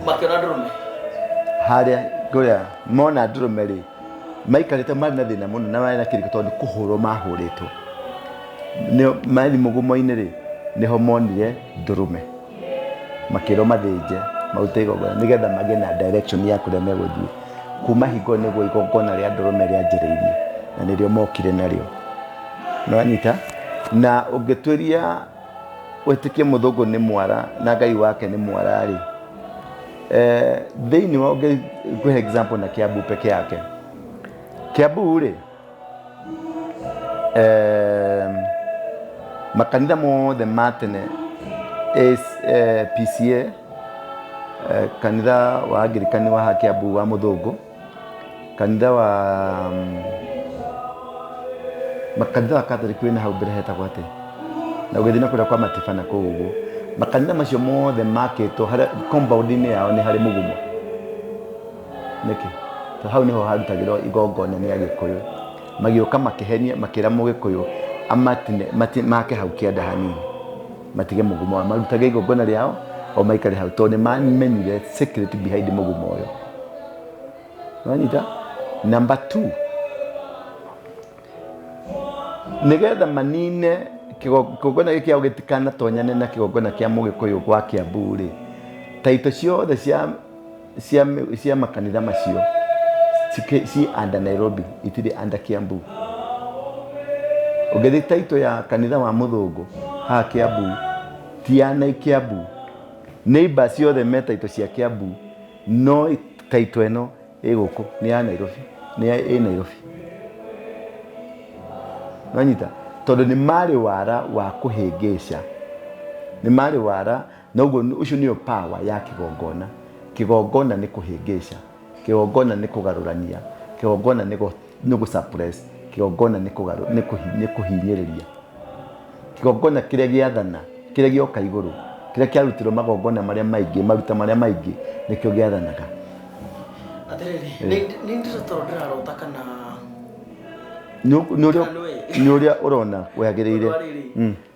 makĩona ndũrũme harĩa kũrĩa mona ndũrũme rĩ maikarĩte marĩ na thĩna mũno na marĩ na kĩrĩko tondũ kũhũrwo mahũrĩtwo marĩ mũgumo-inĩ rĩ nĩho monire ndũrũme makĩrwo mathĩnje marute igongona nĩgetha magĩe na direction ya kũrĩa megũthiĩ kuma hingo nĩguo igongona rĩa ndũrũme rĩanjĩrĩirie na nĩrĩo mokire narĩo nĩwanyita na ũngĩtuĩria wĩtĩkie mũthũngũ nĩ mwara na Ngai wake nĩ mwara rĩ thĩinĩ wa ngũhe example na Kiambu peke yake Kiambu rĩ makanitha mothe matene PCA kanitha wa Anglikani wa Kiambu wa mũthũngũ kanitha wa makanitha wa Catholic wĩna hau mbere hetagwo atĩ na ũgĩthiĩ na kũrĩa kwa Matiba na kũu ũguo makanitha macio mothe makĩtwo harĩa compound-inĩ yao nĩ harĩ mũgumo nĩkĩ tondũ hau nĩho harutagĩrwo igongona nĩ Agĩkũyũ magĩũka makĩhenia makĩra Mũgĩkũyũ amatine make hau kĩanda hanini matige mũgumo marutage igongona rĩao o maikare hau tondũ nĩ mamenyire secret behind mũgumo ũyũ nĩwanyita number 2 nĩgetha manine kĩgongona gĩkĩ kĩao gĩtikanatonyane na kĩgongona kĩa Mũgĩkũyũ gwa Kiambu rĩ taito ciothe cia makanitha macio ci under Nairobi itirĩ under Kiambu ũngĩthiĩ taito ya kanitha wa mũthũngũ haha Kiambu ti ya Kiambu neighbor ciothe me taito cia Kiambu no taito ĩno ĩ gũkũ nĩ ya Nairobi ĩ Nairobi nĩwanyita tondũ nĩ marĩ wara wa kũhĩngĩca nĩ marĩ wara na ũguo ũcio nĩyo power ya kĩgongona nĩ kũhĩngĩca kĩgongona nĩ kũgarũrania kĩgongona nĩ gũsuppress kĩgongona nĩ kũhinyĩrĩria kĩgongona kĩrĩa gĩathana kĩrĩa gĩoka igũrũ kĩrĩa kĩarutirwo magongona marĩa maingĩ maruta marĩa maingĩ nĩkĩo gĩathanaga atĩrĩrĩ nĩ ndĩrotoro ndĩrarota kana nĩ ũrĩa ũrona wagĩrĩire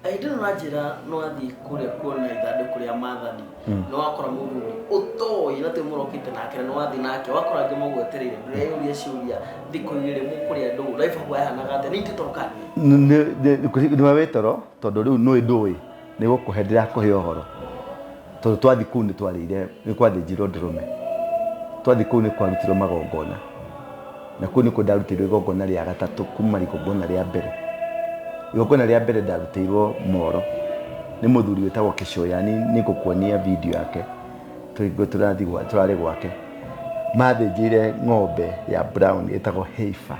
ndĩrona njĩra no athiĩ kũrĩa kuona ithandũkũ rĩa maathani no wakora mũthuri ũtoĩ na tĩ mũrokĩte nake na wathiĩ nake wakora angĩ mũgwetereire ndĩreyũria ciũria thikũ igĩrĩ mũkũrĩa ndũũ life hagu yahanaga atĩa nĩ tũtoroka nĩwe wĩ toro tondũ rĩu nĩ ndũĩ nĩ gũkũhe ndĩrakũhe ũhoro tondũ twathi kũu nĩ twarĩire nĩ kwathĩnjirwo ndũrũme twathi kũu nĩ kwarutirwo magongona na kũu nĩkuo ndarutĩirwo igongona rĩa gatatũ kuma igongona rĩa mbere igongona rĩa mbere ndarutĩirwo Moro nĩ mũthuri wĩtagwo Kĩcũyani nĩ ngũkuonia video yake turarĩ gwake mathĩnjĩire ng'ombe ya brown ĩtagwo heifer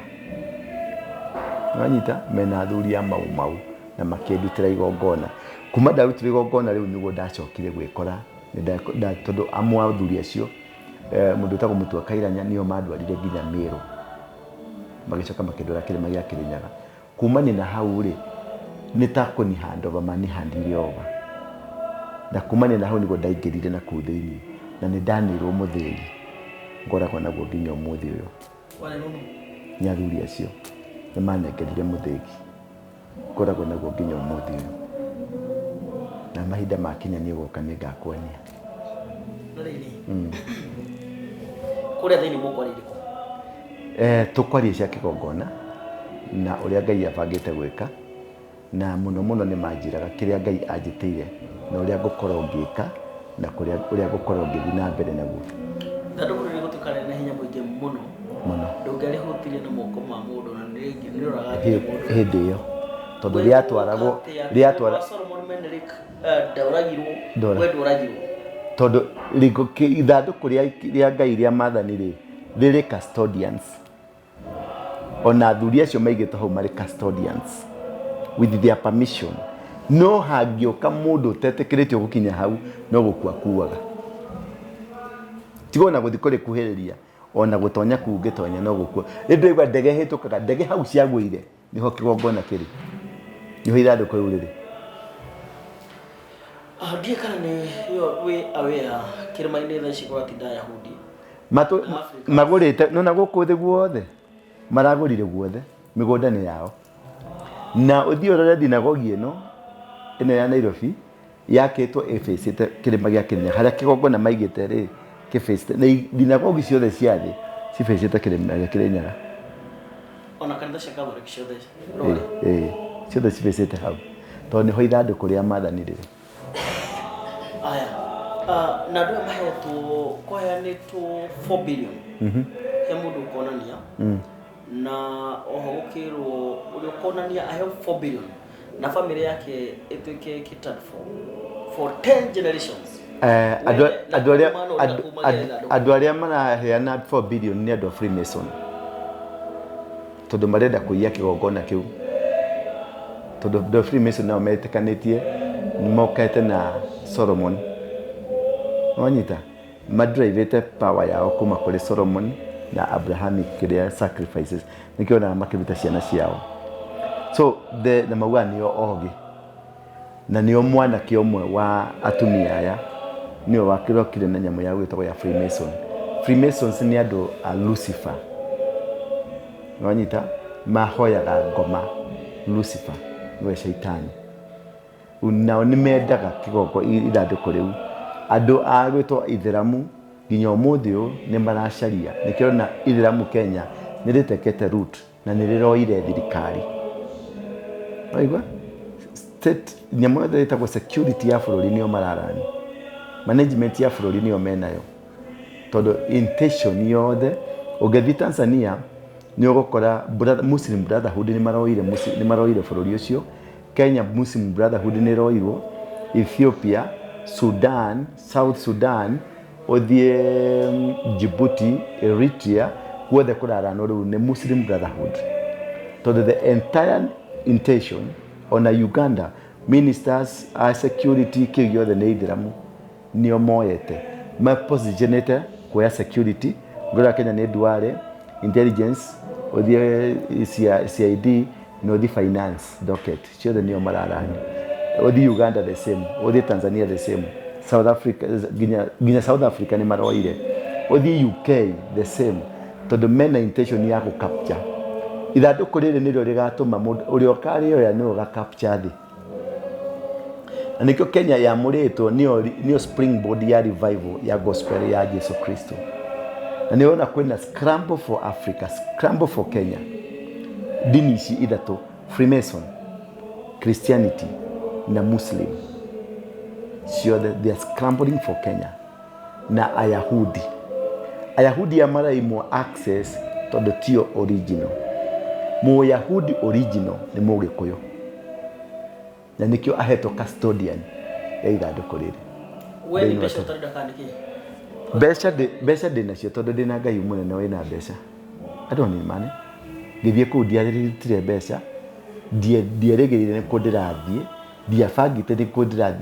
wanyita mena athuri a mau na makĩndutĩra igongona kuma ndarutire igongona rĩu nĩguo ndacokire gwĩkora tondũ amwe athuri acio mũndũ ũtagwo Mũtua Kairanya nĩo mandwarire nginya Mĩrũ magĩcoka makĩndwara kĩrĩma gĩa Kĩrĩnyaga kumania na hau rĩ nĩtakũnihanda manihandire over na kumania na hau nĩguo ndaingĩrire na kũu thĩinĩ na nĩ ndanĩrwo mũthĩri ngoragwo naguo nginya ũmũthĩ ũyũ nĩ athuri acio nĩ manengerire mũthĩgi ngoragwo naguo nginya ũmũthĩ ũyũ na mahinda makinya nĩ ũgoka nĩ ngakuonia kũrĩa thĩinĩ mũkwarĩrĩkũ tũkwaria cia kĩgongona na ũrĩa Ngai abangĩte gwĩka na mũno nĩ manjĩraga kĩrĩa Ngai anjĩtĩire na ũrĩa ngũkorwo ngĩka na ũrĩa ngũkorwo ngĩthiĩ na mbere naguo tandũ kũrĩ gũtukanĩra na hinya mũingĩ mũno ndũngĩarĩhutirie na moko ma mũndũ na nĩũraga hĩndĩ ĩyo tondũ rĩatwaragwo Solomon Menelik ndoragirwo tondũ ithandũkũ rĩa Ngai rĩa maathani rĩrĩ custodians ona athuri acio maigĩtwo hau marĩ custodians with their permission no hangĩũka mũndũ ũtetĩkĩrĩtio gũkinya hau no gũkua kuaga tigo na gũthiĩ kũrĩkuhĩrĩria ona gũtonya kuu ngĩtonya no gũkua nĩndĩraigua ndege hĩtũkaga ndege hau ciagũire nĩho kĩgongona kĩrĩ nĩho ithandũkũ rĩu rĩrĩ ndiĩ kana nĩyo wĩ aware kĩrĩma-inĩ thaa ici gũgatinda Ayahudi magũrĩte nona gũkũ thĩ guothe maragũrire guothe mĩgũnda nĩ yao na ũthiĩ ũrore thinagogi ĩno ya Nairobi yakĩtwo ĩfacĩte kĩrĩma gĩa Kĩrĩnyaga harĩa kĩgongona maigĩte rĩ kĩfacĩte na thinagogi ciothe cia thĩ cifacĩte kĩrĩma gĩa Kĩrĩnyaga ona kanitha cia Catholic ciothe ciothe cifacĩte hau tondũ nĩho ithandũkũ rĩa maathani rĩrĩ aya na andũ mahetwo kũheanĩtwo 4 billion he mũndũ ũkonania na oho gũkĩrwo ũrĩa ũkonania aheo 4 billion na family yake ĩtuĩke catered for 10 generations andũ arĩa maraheana 4 billion nĩ andũ a Freemason tondũ marenda kũiya kĩgongona kĩu tondũ andũ a Freemason nao metĩkanĩtie nĩmokĩte na Solomon wanyita madrivĩte power yao kuma kũrĩ Solomon na Abrahamic kĩrĩa sacrifices nĩkĩo na makĩruta ciana ciao so na mauga nĩo ogĩ na nĩo mwanake ũmwe wa atumia aya nĩo wakĩrokire na nyamũ ya gwĩtagwo ya Freemasons nĩ andũ a Lucifer wanyita mahoyaga ngoma Lucifer nĩwe shaitani nao nĩ mendaga ithandũkũ rĩu andũ a gwĩtwo Ithĩramu nginya ũmũthĩ ũyũ nĩ maracaria nĩkĩo na Ithĩramu Kenya nĩ rĩtekete root na nĩ rĩroire thirikari waigua state nyamũ yothe ĩtagwo security ya bũrũri nĩo mararani management ya bũrũri nĩo menayo tondũ intention yothe ũngĩthiĩ Tanzania nĩ ũgũkora Muslim Brotherhood nĩ maroire bũrũri ũcio Kenya Muslim Brotherhood nĩ roirwo Ethiopia Sudan South Sudan ũthiĩ Djibouti Eritrea guothe kũraranwo rĩu nĩ Muslim Brotherhood tondũ the entire intention ona Uganda ministers a security kĩu gĩothe nĩ Ithĩramu nĩo moyete mapositionĩte kuoya security ngũra Kenya nĩ Ndura intelligence ũthiĩ CID na ũthiĩ finance docket ciothe nĩo mararani ũthiĩ Uganda the same ũthiĩ Tanzania the same South Africa nginya South Africa nĩ maroire ũthiĩ UK the same tondũ mena intention ya gũcapture ithandũkũ rĩrĩ nĩrĩo rĩgatũma mũndũ ũrĩa ũkarĩoya nĩwe ũgacapture thĩ na nĩkĩo Kenya yamũrĩtwo nĩyo springboard ya revival ya gospel ya Jesu Kristo na nĩona kwĩna scramble for Africa scramble for Kenya dini ici ithatũ Freemason Christianity na Muslim ciothe they are scrambling for Kenya na Ayahudi ya maraimwo access tondũ tio original Mũyahudi original nĩ Mũgĩkũyũ na nĩkĩo ahetwo custodian ya ithandũkũ rĩrĩ we nĩ mbeca ũtarenda kandĩkĩ Mbeca ndĩnacio tondũ ndĩna Ngai mũnene wĩna mbeca. I don't need money. Ngĩthiĩ kũu ndiarĩtire mbeca, ndierĩgĩrĩire nĩ kũ ndĩrathiĩ, ndiabangĩte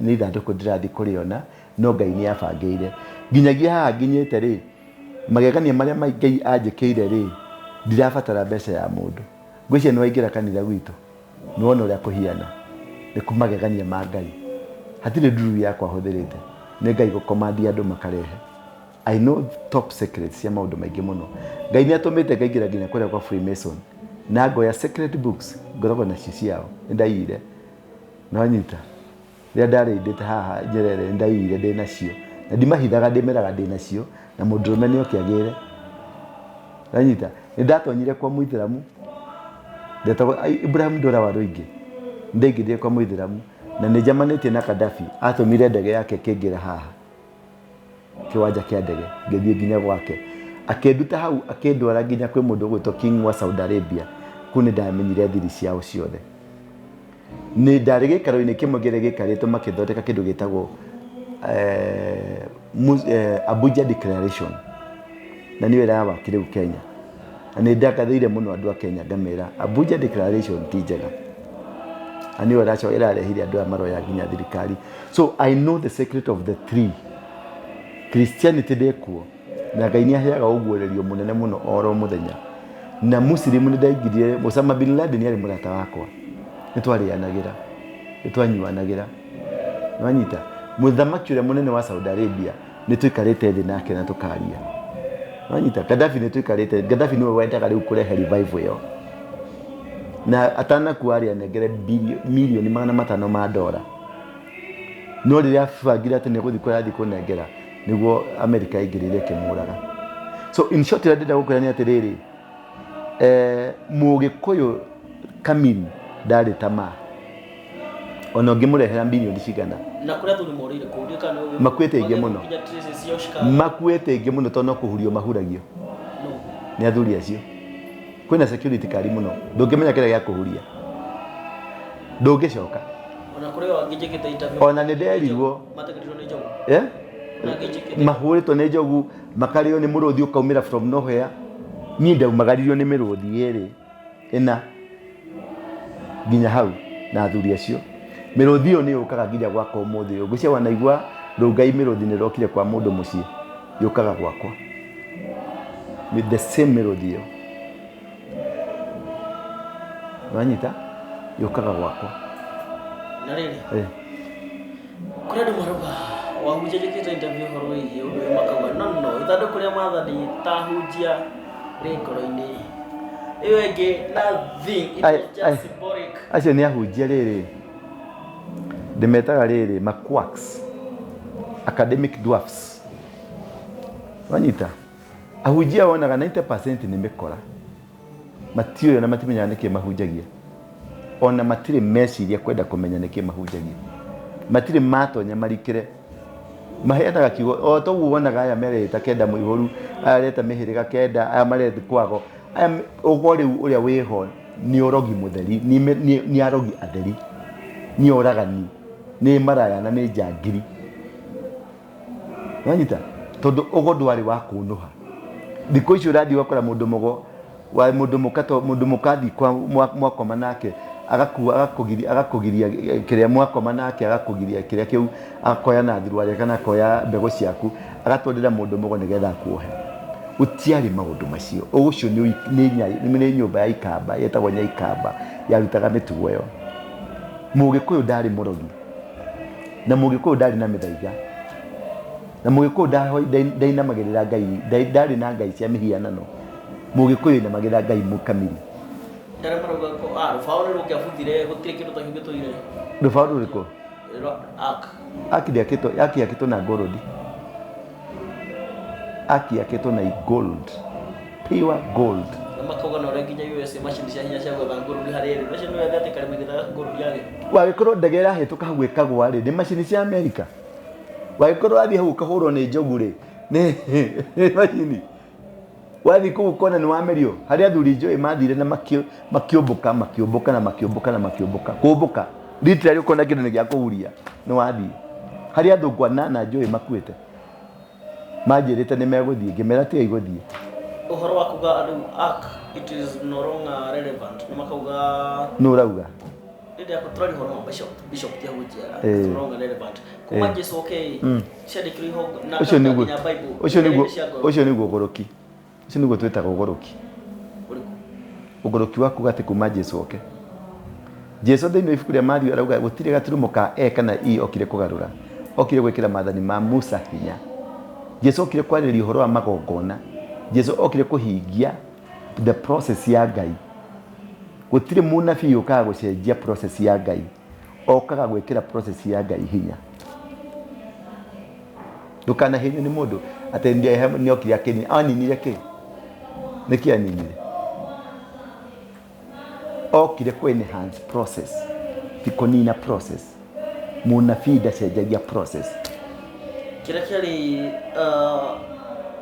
nĩ ithandũkũ ndĩrathiĩ kũrĩona, no Ngai nĩ abangĩire. Nginyagia haha nginyĩte rĩ, magegania marĩa Ngai anjĩkĩire rĩ, ndirabatara mbeca ya mũndũ. Ngwĩciria nĩ waingĩra kanitha gwitũ, nĩ wona ũrĩa kũhiana, nĩ kumagegania ma Ngai. Hatirĩ nduru yakwa hũthĩrĩte, nĩ Ngai gũkomandia andũ makarehe. I know top secrets cia maũndũ maingĩ mũno. Ngai nĩ atũmĩte ngaingĩra nginya kũrĩa kwa Freemason. Na ngoya secret books, ngoragwo nacio ciao, nĩ ndaiyire. No nyita. Rĩrĩa ndarĩndĩte haha Nyerere nĩ ndaiyire ndĩ nacio. Na ndimahithaga ndĩmeraga ndĩ nacio, na mũndũrũme nĩ okĩagĩre. No nyita. Nĩ ndatonyire kwa Mũithĩramu. Ndetagwo Ibrahim Ndura wa Rũingĩ. Ndaingĩrire kwa Mũithĩramu na nĩ njamanĩtie na Gaddafi, atũmire ndege yake kĩngĩra haha. Kiwanja kĩa ndege, ngĩthiĩ nginya gwake. Akĩnduta hau, akĩndwara nginya kwĩ mũndũ ũgwĩtwo King wa Saudi Arabia. Kũu nĩ ndamenyire thiri ciao ciothe. Nĩ ndarĩ gĩikaro-inĩ kĩmwe kĩrĩa gĩikarĩtwo makĩthondeka kĩndũ gĩtagwo Abuja Declaration. Na nĩ wĩra wa kĩrĩu Kenya. Na nĩ ndagathĩire mũno andũ a Kenya ngamera Abuja Declaration ti njega. Ani waracho ĩrarehire andũ a maroya nginya thirikari. So I know the secret of the three. Christianity ndekuo na Ngai nĩ aheaga ũguũrĩrio mũnene mũno oro mũthenya. Na Muslim nĩ ndaingĩrire, Osama bin Laden arĩ mũrata wakwa. Nĩ twarĩanagĩra, nĩ twanyuanagĩra. Wanyita, mũthamaki ũrĩa mũnene wa Saudi Arabia nĩ tũikarĩte thĩ nake na tũkaria. Wanyita, Gaddafi nĩ tũikarĩte, Gaddafi nĩwe wendaga rĩu kũrehe revival ĩyo. Na atanakuwa arĩ anengere milioni $500. No rĩrĩa bangire atĩ nĩ gũthiĩ kũrathiĩ kũnengera nĩguo Amerika ĩngĩrĩire kĩmũraga. So in short rĩrĩa ndĩrenda gũkwĩra nĩ atĩrĩrĩ, Mũgĩkũyũ kamiri ndarĩ tamaa. Ona ũngĩmũrehera bilioni cigana. Na kũrĩa tũrĩ morĩire kũũria kana makuĩte ingĩ mũno. Makuĩte ingĩ mũno tondũ no kũhurio mahuragio. Nĩ athuri acio. Kwĩna security kari mũno. Ndũngĩmenya kĩrĩa gĩa kũhuria. Ndũngĩcoka. Ona kũrĩa wangĩjĩkĩte interview. Ona nĩ nderirwo. Matakĩrirwo nĩ njogu. Mahũrĩtwo nĩ njogu, makarĩo nĩ mũrũthi ũkaumĩra from nowhere. Niĩ ndaumagaririo nĩ mĩrũthi yerĩ ĩna nginya hau na athuri acio. Mĩrũthi ĩyo nĩ yũkaga nginya gwakwa ũmũthĩ ũyũ. Ngwĩciria wanaigua rũngai mĩrũthi nĩ rokire kwa mũndũ mũciĩ. Yũkaga gwakwa. With the same mĩrũthi ĩyo. Wanyita? Yũkaga gwakwa. Na rĩrĩ? Kũrĩa andũ marauga wahunjĩkĩte interview horo wĩgiĩ ũndũ ũyũ makauga no ithandũkũ rĩa Mwathani tahunjia rĩ ngoro-inĩ. Ĩyo ĩngĩ nothing, it is just symbolic. Acio nĩ ahunjia rĩrĩ. Ndĩmetaga rĩrĩ maquacks, academic dwarfs. Wanyita? Ahunjia wonaga 90% nĩ mĩkora. Matiũĩ na matimenyaga nĩkĩ mahunjagia. Ona matirĩ meciria kwenda kũmenya nĩkĩ mahunjagia. Matirĩ matonya marikĩre. Maheanaga kiugo o toguo wonaga aya merĩta kenda mũihũru, aya reta mĩhĩrĩga kenda, aya marethi kwago. Aya ũgore ũrĩa wĩho nĩ ũrogi mũtheri, nĩ arogi atheri. Nĩ oragani, nĩ maraya na nĩ njangiri. Wanyita? Tondũ ũgo ndwarĩ wa kũnũha. Thikũ icio ũrathiĩ ũgakora mũndũ mũgo wa mũndũ mũkathi kwa mwakoma nake agakũgiria kĩrĩa mwakoma nake agakũgiria kĩrĩa kĩu akoya na thirware kana akoya mbegũ ciaku agatwandĩra mũndũ mũgo nĩgetha akuohe. Gũtiarĩ maũndũ macio. Ũcio nĩ nyũmba ya ikamba yetagwo Nyaikamba yarutaga mĩtugo ĩyo. Mũgĩkũyũ ndarĩ mũrogi. Na Mũgĩkũyũ ndarĩ na mĩthaiga. Na Mũgĩkũyũ ndainamagĩrĩra Ngai, ndarĩ na ngai cia mĩhianano. Mũgĩkũyũ ainamagĩrĩra Ngai mũkamiri. Ndarĩ marauga rũbaũ nĩ rũkĩabuthire gũtirĩ kĩndũ ta kĩu gĩtũire. Rũbaũ rũrĩkũ? Aki akĩtwo na gold. Aki akĩtwo na gold. Pure gold. Na makauga no nginya USA machine cia hinya cia gwetha gold harĩ rĩ. Macio nĩ wethete kare magĩthaga gold yake. Wagĩkorwo ndege ĩrahĩtũka hau ĩkagwa rĩ, nĩ machine cia Amerika. Wagĩkorwo athiĩ hau ũkahũrwo nĩ njogu rĩ, nĩ machine. Wathi kũu kona nĩ wamerio harĩa athuri njũĩ mathire na makĩũmbũka na makĩũmbũka kũmbũka literally ũkona kĩndũ nĩ gĩa kũhuria nĩ wathi harĩa athũngũ anana njũĩ makuĩte manjirite nĩ megũthiĩ ngĩmera tiga igũthiĩ Uhoro wa kuga arc it is no longer relevant. Nĩ makauga nũ ũrauga rĩrĩa tũrari horo ma bishop tia hujia no longer relevant. Kuma Jesu okay. Ciandĩkĩrwo iho na Bible. Ũcio nĩguo ũgũrũki. Ũcio nĩguo twĩtaga ũgũrũki. Ũgũrũki wa kuga atĩ kuma Jesu okay. Jesu thĩinĩ wa ibuku rĩa Matthew arauga gũtirĩ gaturumo ka kana okire kũgarũra. Okire gwĩkĩra maathani ma Musa hinya. Jesu okire kwarĩrĩria ũhoro wa magongona. Jesu okire kũhingia the process ya Ngai. Gũtirĩ mũnabii ũkaga gũcenjia process ya Ngai. Okaga gwĩkĩra process ya Ngai hinya. Ndũkanahinywo nĩ mũndũ atĩ nĩ okire akĩnini. Aninire kĩ? Nĩkĩ aninire? Okire kũ enhance process. Ti kũnina process. Mũnabii ndacenjagia process. Kĩrĩa kĩarĩ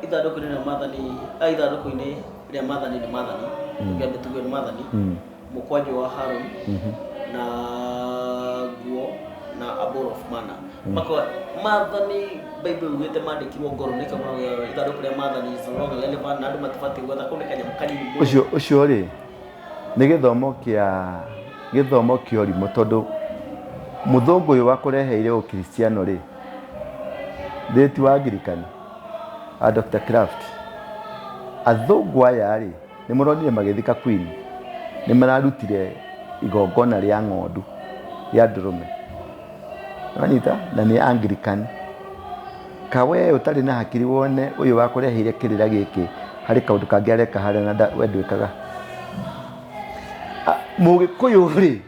ithandũkũ-inĩ rĩa Maathani, ithandũkũ-inĩ rĩa Maathani nĩ Maathani, rĩa mĩtugo nĩ Maathani, mũkwanjũ wa Harun na nguo na a bowl of manna. Makwa Maathani Bible ugĩte mandĩkirwo ngoro nĩ kamwe ithandũkũ rĩa Maathani is no longer relevant na andũ matibatiĩ gwetha kũu nĩ kanyamũ kanini. Ũcio rĩ nĩ gĩthomo kĩa ũrimũ tondũ mũthũngũ ũyũ wa kũreheire ũkristiano rĩ thĩti wa Anglikani Dr. Craft athũngũ aya rĩ nĩ mũronire magĩthika Queen nĩ mararutire igongona rĩa ng'ondu ya ndũrũme wanyita na nĩ Anglican kawe ũtarĩ na hakiri wone ũyũ wa kũreheire kĩrĩra gĩkĩ harĩ kaũndũ kangĩ areka harĩa na wendwĩkaga Mũgĩkũyũ rĩ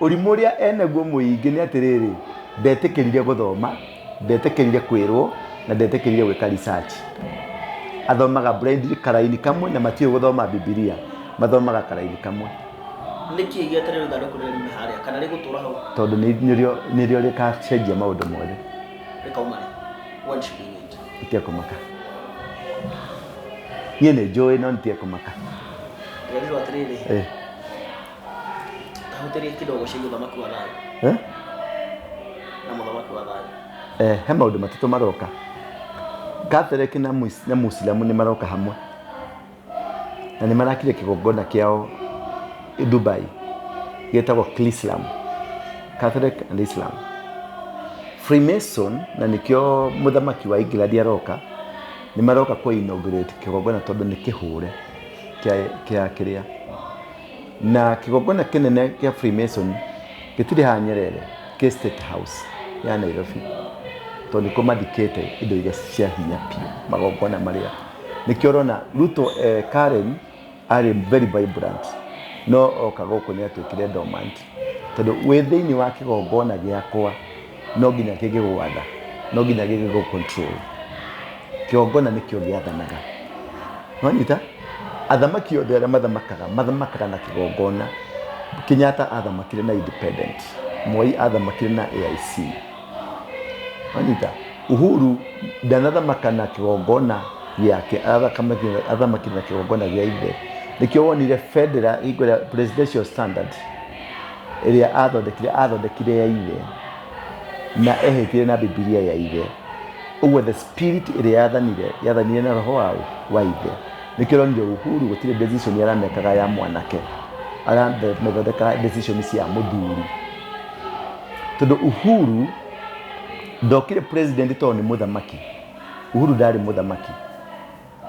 ũrimũ ũrĩa enaguo mũingĩ nĩ atĩrĩrĩ ndetĩkĩrire gũthoma ndetĩkĩrire kwĩrwo na ndetĩkĩrire gwĩka research athomaga blindly karaini kamwe na matiĩ gũthoma Biblia mathomaga karaini kamwe nĩkĩ gĩeterera ithandũkũ rĩrĩa riume harĩa kana rĩgũtũra hau tondũ nĩrĩo rĩkacenjia maũndũ mothe rĩkauma what should we need itiekũmaka niĩ nĩ njũĩ no nitiekũmaka rĩrĩa atĩrĩrĩ tahutĩrie kidogo cia mũthamaki wa thayũ na mũthamaki wa thayũ he maũndũ matatũ maroka Catholic na Muislamu nĩ maroka hamwe na nĩ marakire kĩgongona kĩao Dubai gĩtagwo Islam Catholic and Islam Freemason na nĩkĩo mũthamaki wa England aroka nĩ maroka kwa inaugurate kĩgongona tondũ nĩ kĩhũre kĩa kĩrĩa na kĩgongona kĩnene kĩa Freemason gĩtirĩ haha Nyerere kĩ State House ya Nairobi tondũ nĩkuo mathikĩte indo iria cia hinya piũ magongona marĩa nĩkĩo ũrona Ruto Karen are very vibrant no oka gũkũ nĩ atuĩkire dormant tondũ wĩ thĩinĩ wa kĩgongona gĩakwa no nginya gĩgĩgwatha no nginya gĩgĩgũcontrol kĩgongona nĩkĩo gĩathanaga wanyita athamaki othe arĩa mathamakaga na kĩgongona Kenyatta athamakire na independent Moi athamakire na AIC wanyita Uhuru ndanathamaka na kĩgongona gĩake athamakire na kĩgongona gĩa ithe nĩkĩo wonire federal igũra presidential standard ĩrĩa athondekire ya ithe na ehĩtire na Biblia ya ithe ũguo the spirit ĩrĩa yathanire na roho wa ithe nĩkĩo wonire Uhuru gũtirĩ decision aramekaga ya mwanake aramethondeka decision cia mũthuri tondũ Uhuru ndokire president tondũ nĩ mũthamaki Uhuru ndarĩ mũthamaki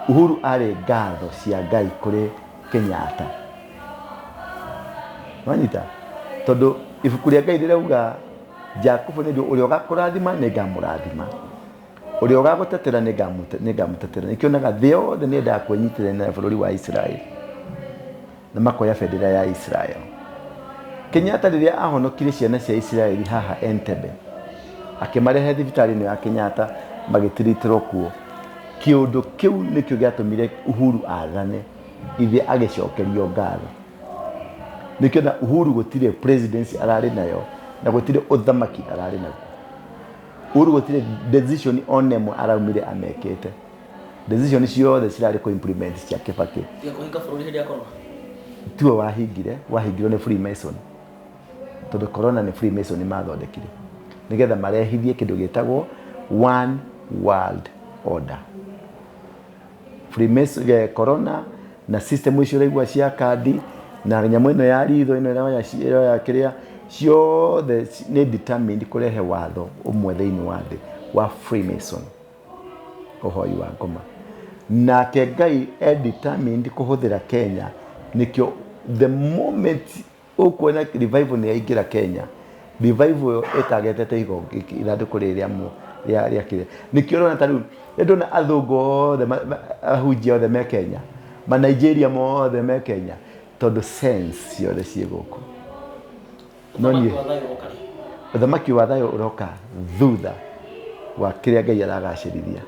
Uhuru arĩ ngatho cia Ngai kũrĩ Kenyatta wanyita tondũ ibuku rĩa Ngai rĩrauga Jakubu nĩ ũrĩa ũgakũrathima nĩ ngamũrathima ũrĩa ũgagũtetera nĩ ngamũtetera nĩkĩo naga thĩ yothe nĩ endaga kwĩnyitĩrĩra na bũrũri wa Israeli na makoya bendera ya Israeli Kenyatta rĩrĩa ahonokire ciana cia Israeli haha Entebbe akĩmarehe thibitarĩ-inĩ ya Kenyatta magĩtiritirwo kuo kĩũndũ kĩu nĩkĩo gĩatũmire Uhuru athane ithe agĩcokerio ngatho nĩkĩo na Uhuru gũtirĩ presidency ararĩ nayo na gũtirĩ ũthamaki ararĩ nayo Uhuru gũtirĩ decision on ĩmwe araumire amekĩte decision ciothe cirarĩ kũ implement cia Kibaki kũhinga bũrũri hĩndĩ ya corona tiwe wahingirwo nĩ Freemason tondũ corona nĩ Freemason mathondekire nĩgetha marehithie kĩndũ gĩtagwo one world order Freemason corona na system icio raigua cia kandi na nyamũ ĩno ya ritho ĩno ya kĩrĩa ciothe nĩ determined kũrehe watho ũmwe thĩinĩ wa thĩ wa Freemason, ũhoi wa ngoma. Nake Ngai determined kũhũthĩra Kenya, nikĩo the moment ũkuona revival nĩ yaingĩra Kenya, revival ĩtagetete ithandũkũ rĩa kĩrĩa. Nikĩo ũrona ta rĩu ndona athũngũ othe ahunjia othe me Kenya, ma Nigeria mothe me Kenya, tondũ sense ciothe ciĩ gũkũ. No niĩ ũthamaki wa thayũ ũroka thutha wa kĩrĩa Ngai aragacĩrithia,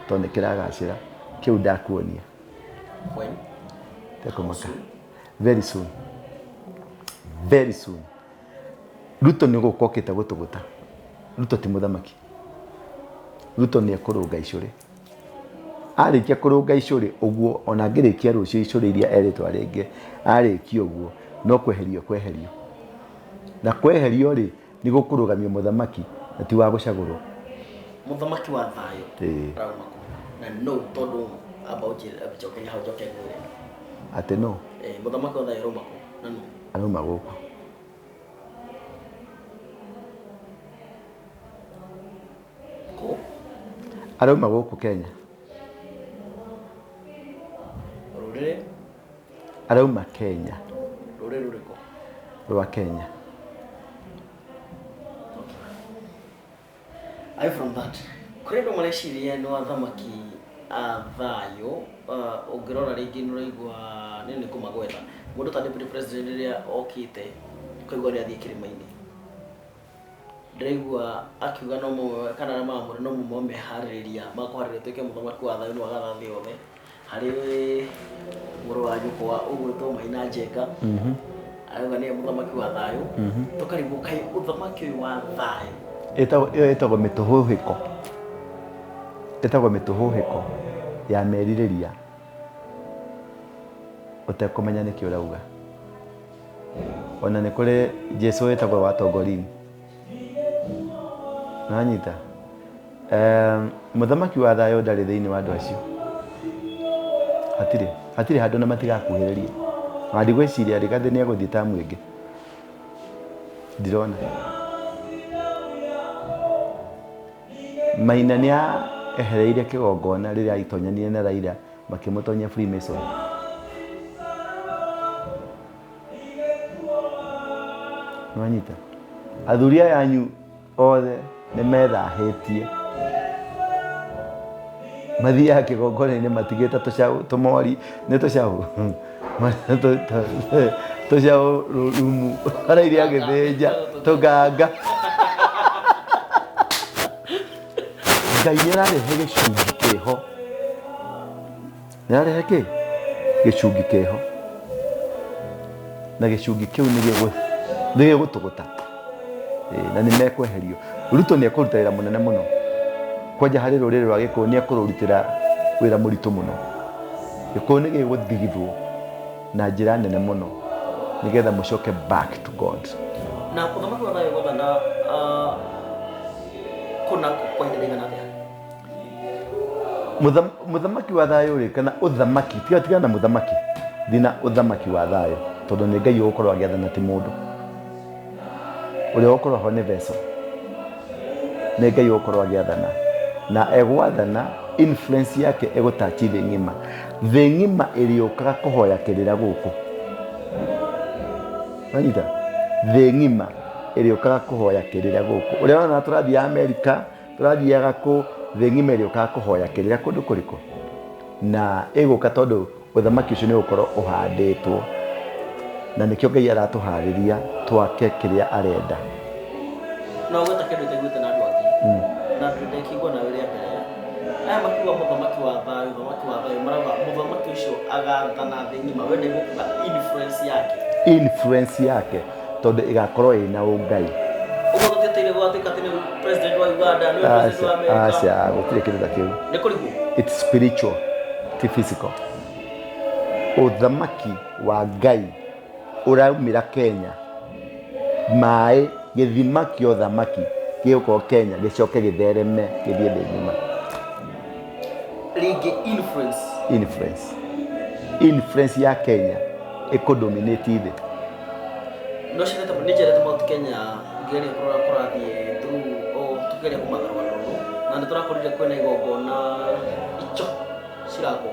tondũ nĩ kĩragacĩra kĩu ndakuonia. Tekũmaka very soon, very soon. Ruto nĩ gũkokĩte gũtũgũta. Ruto ti mũthamaki. Ruto nĩ ekũrũnga icũrĩ. Arĩkia kũrũnga icũrĩ ũguo, ona angĩrĩkia rũciũ icũrĩ iria erĩtwo arĩnge, arĩkia ũguo no kweherio kweherio. Na kweherio rĩ nĩ gũkũrũgamio mũthamaki na ti wa gũcagũrwo. Mũthamaki wa thayũ. Na no tondũ abauchokenya haujoke ngure. Ate no. Mũthamaki wa thayũ romako. Na no. Aroma gũkũ. Arauma gũkũ Kenya. Rũrĩrĩ? Arauma Kenya. Rũrĩrĩ rũrĩkũ? Rwa Kenya. I from that. Kũrĩ andũ mareciria nĩ wathamaki a thayũ, ũngĩrora rĩngĩ nĩ ũraigua nĩ kũmagwetha. Mũndũ ta deputy president rĩrĩa okĩte, ũkaigua nĩ athiĩ kĩrĩma-inĩ. Ndĩraigua akiuga no mũwe kana mamũre no mũmo meharĩrĩria makũharĩrĩria tuĩke mũthamaki wa thayũ wa gathathi yothe. Harĩ mũrũ wa nyũkwa ũgwĩtwo Maina Njenga. Arauga nĩ mũthamaki wa thayũ. Tũkarigwo kaĩ ũthamaki ũyũ wa thayũ Ĩtagwo mĩtũhũhĩko. Ĩtagwo mĩtũhũhĩko ya merirĩria. Ũtekũmenya nĩkĩ ũrauga. Ona nĩ kũrĩ Jesũ ĩtagwo watongorini. Nanyita. Mũthamaki wa thayũ ndarĩ thĩinĩ wa andũ acio. Hatirĩ handũ na matigakuhĩrĩria. Na ndigwĩciria Rigathĩ nĩ egũthiĩ tamu ĩngĩ. Ndirona. Maina nĩ ehereire kĩgongona rĩrĩa aitonyanirie na Raila makĩmũtonya Freemason. Nanyita. Athuri aya anyu othe nĩ methahĩtie. Mathiaga kĩgongona-inĩ matigĩte tũcaũ tũmori nĩ tũcaũ. Tũcaũ rumu araire agĩthĩnja tũganga. Ngai nĩ ararehe gĩcungi kĩho. Nĩ ararehe kĩ? Gĩcungi kĩho. Na gĩcungi kĩu nĩ gĩgũtũgũta. Na nĩ mekweherio. Ruto nĩ ekũruta wĩra mũnene mũno. Kwanja harĩ rũrĩrĩ rwa Gĩkũyũ nĩ ekũrũrutĩra wĩra mũritũ mũno. Gĩkũyũ nĩ gĩgũthigithwo na njĩra nene mũno nĩgetha mũcoke back to God. Na ũthamaki wa thayũ gwathana kuna kwa ihinda rĩigana atĩa? Mũthamaki wa thayũ rĩ kana ũthamaki tiga na mũthamaki thina ũthamaki wa thayũ tondũ nĩ Ngai ũgũkorwo agĩathana ti mũndũ. Ũrĩa ũgũkorwo ho nĩ vessel. Nĩ Ngai ũgũkorwo agĩathana na egwathana influence yake egũtachi thĩ ng'ima. Thĩ ng'ima ĩrĩũkaga kũhoya kĩrĩra gũkũ. Nanyita. Thĩ ng'ima ĩrĩũkaga kũhoya kĩrĩra gũkũ. Ũrĩa ona tũrathiĩ Amerika, tũrathiaga kũ thĩ ng'ima ĩrĩũkaga kũhoya kĩrĩra kũndũ kũrĩkũ. Na ĩgũka tondũ ũthamaki ũcio nĩ ũgũkorwo ũhandĩtwo. Na nĩkĩo Ngai aratũharĩria twake kĩrĩa arenda. No gweta kĩndũ ĩtaiguĩte na andũ angĩ. Na ndĩkĩigua nawe rĩa mbere. Aya makiuga mũthamaki wa thayũ, marauga mũthamaki ũcio agathana thĩ ng'ima. We nĩ gũkuga influence yake. Influence yake tondũ ĩgakorwo ĩna ũngai. Ũguo tũtieteire gwatuĩka atĩ nĩ president wa Uganda, nĩ president wa America. Aca, gũtirĩ kĩndũ ta kĩu. Nĩ kũrigwo. It's spiritual, ti physical. Ũthamaki wa Ngai ũraumĩra Kenya. Maĩ gĩthima kĩa ũthamaki gĩgũkorwo Kenya gĩcoke gĩthereme gĩthiĩ thĩ ng'ima. Rĩngĩ influence influence ya Kenya ikodominate ithe no shireta manager ta Kenya ngeri kurathie tu o tukere kumatharwa na nditurakorire kwena igongona icho cirako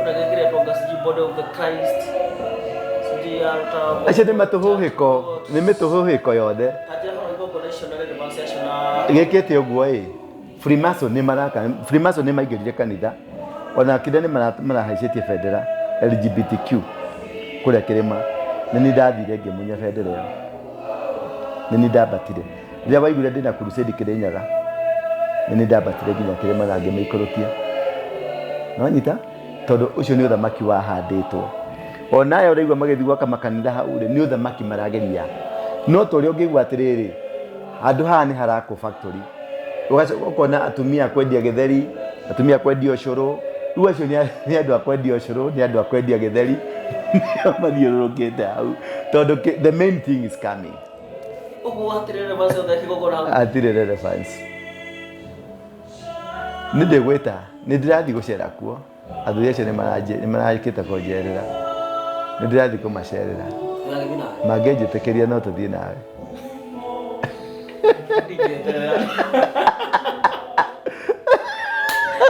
uragekire tonga siji body of the Christ siji altar acha nĩ mĩtũhũhĩko yothe gĩkĩte ũguo Freemason nĩ maingĩrire kanitha ona kĩrĩa nĩ marahaicĩtie bendera LGBTQ kũrĩa kĩrĩma nĩ ndathire ngĩmunya bendera ĩyo nĩ ndambatire rĩrĩa waiguire ndĩna crusade Kĩrĩnyaga nĩ ndambatire nginya kĩrĩma na ngĩmĩikũrũkia no nyita tondũ ũcio nĩ ũthamaki wahandĩtwo onayo ũraigua magĩthiĩ gwaka makanitha hau nĩ ũthamaki marageria no tũrĩa ũngĩigua atĩrĩrĩ handũ haha nĩ harakwo factory ũkona atumia kwendia gĩtheri atumia kwendia ũcũrũ rĩu acio nĩ andũ a kwendia ũcũrũ nĩ andũ a kwendia gĩtheri mathiũrũrũkĩte hau tondũ the main thing is coming ũguo hatirĩ relevance nĩ ndĩgwĩta nĩ ndĩrathiĩ gũcera kuo athuri acio nĩ marakĩte kũnjerera nĩ ndĩrathiĩ kũmacerera mangĩnjĩtĩkĩria no tũthiĩ nawe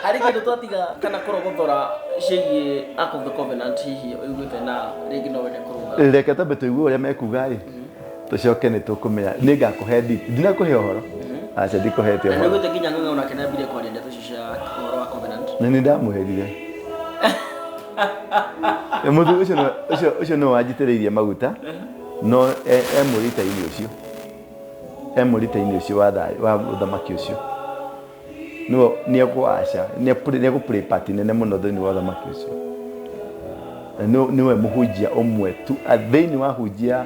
harĩ kĩndũ twatiga kana kũrogothora ciĩgiĩ Ark of the Covenant hihi ũiguĩte na rĩngĩ no wende kũruga reke tambe tũigue ũrĩa mekuga-ĩ tũcoke nĩ tũkũmenya nĩ ngakũhe ndinakũhe ũhoro aca ndikũhete ũhoro nĩ ũiguĩte nginya ng'ang'a onake nĩambire kwaria ndeto icio cia ũhoro wa Covenant na nĩ ndamũherire mũthuri ũcio no wanjitĩrĩirie maguta no mũrita-inĩ ũcio wa ũthamaki ũcio no nĩegũaca nĩegũplay part nene mũno thĩinĩ wa ũthamaki ũcio nĩwe mũhunjia ũmwe tu thĩinĩ wa hunjia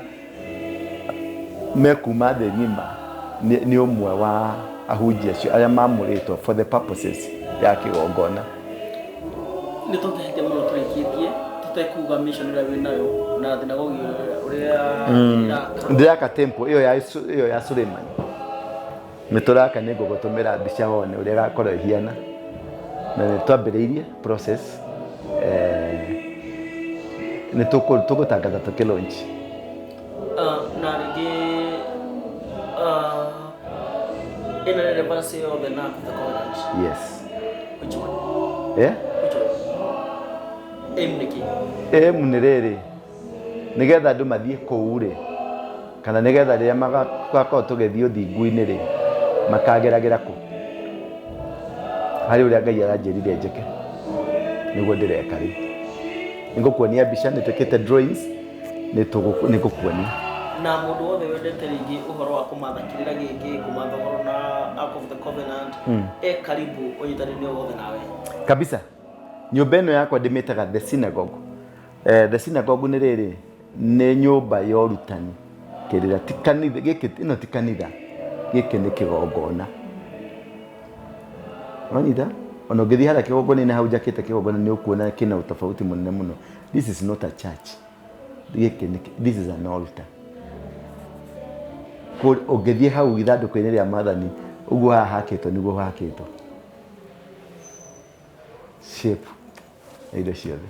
mekuma thĩ ng'ima nĩ ũmwe wa ahunjia acio arĩa mamũrĩtwo for the purposes ya kĩgongona nĩ tũngĩhĩtia mũno tũrĩkĩtie tũtekuga mission ĩrĩa wĩnayo na thinagogi ũrĩa ndĩraka temple ĩyo ya Suleiman nĩ tũraka nĩ ngũgũtũmĩra mbica wone ũrĩa ĩgakorwo ĩhiana na nĩ twambĩrĩirie process nĩ tũgũtangatha tũkĩlaunch na rĩngĩ ĩna relevance yothe na Ark of the Covenant yes which one aim nĩ rĩrĩ nĩgetha andũ mathiĩ kũu-rĩ kana nĩgetha rĩrĩa magakorwo tũgĩthiĩ ũthingu-inĩ-rĩ makageragĩra kũ harĩ ũrĩa Ngai aranjĩrire njĩke nĩguo ndĩreka rĩu nĩngũkuonia mbica nĩtwĩkĩte drawings nĩngũkuonia na mũndũ wothe wendete rĩngĩ ũhoro wa kũmathakĩrĩra gĩkĩ kũmatha ũhoro na Ark of the Covenant karibu ũnyitanĩre wothe nawe kabisa nyũmba ĩno yakwa ndĩmĩtaga the synagogue the synagogue nĩ rĩrĩ nĩ nyũmba ya ũrutani kĩrĩra ti kanitha gĩkĩ ĩno ti kanitha gĩkĩ nĩ kĩgongona wanyita ona ũngĩthiĩ harĩa kĩgongona-inĩ hau njakĩte kĩgongona nĩ ũkuona kĩna ũtofauti mũnene mũno this is not a church this is an altar ũngĩthiĩ hau ithandũkũ-inĩ rĩa Mwathani ũguo haha hakĩtwo nĩguo hakĩtwo shape na indo ciothe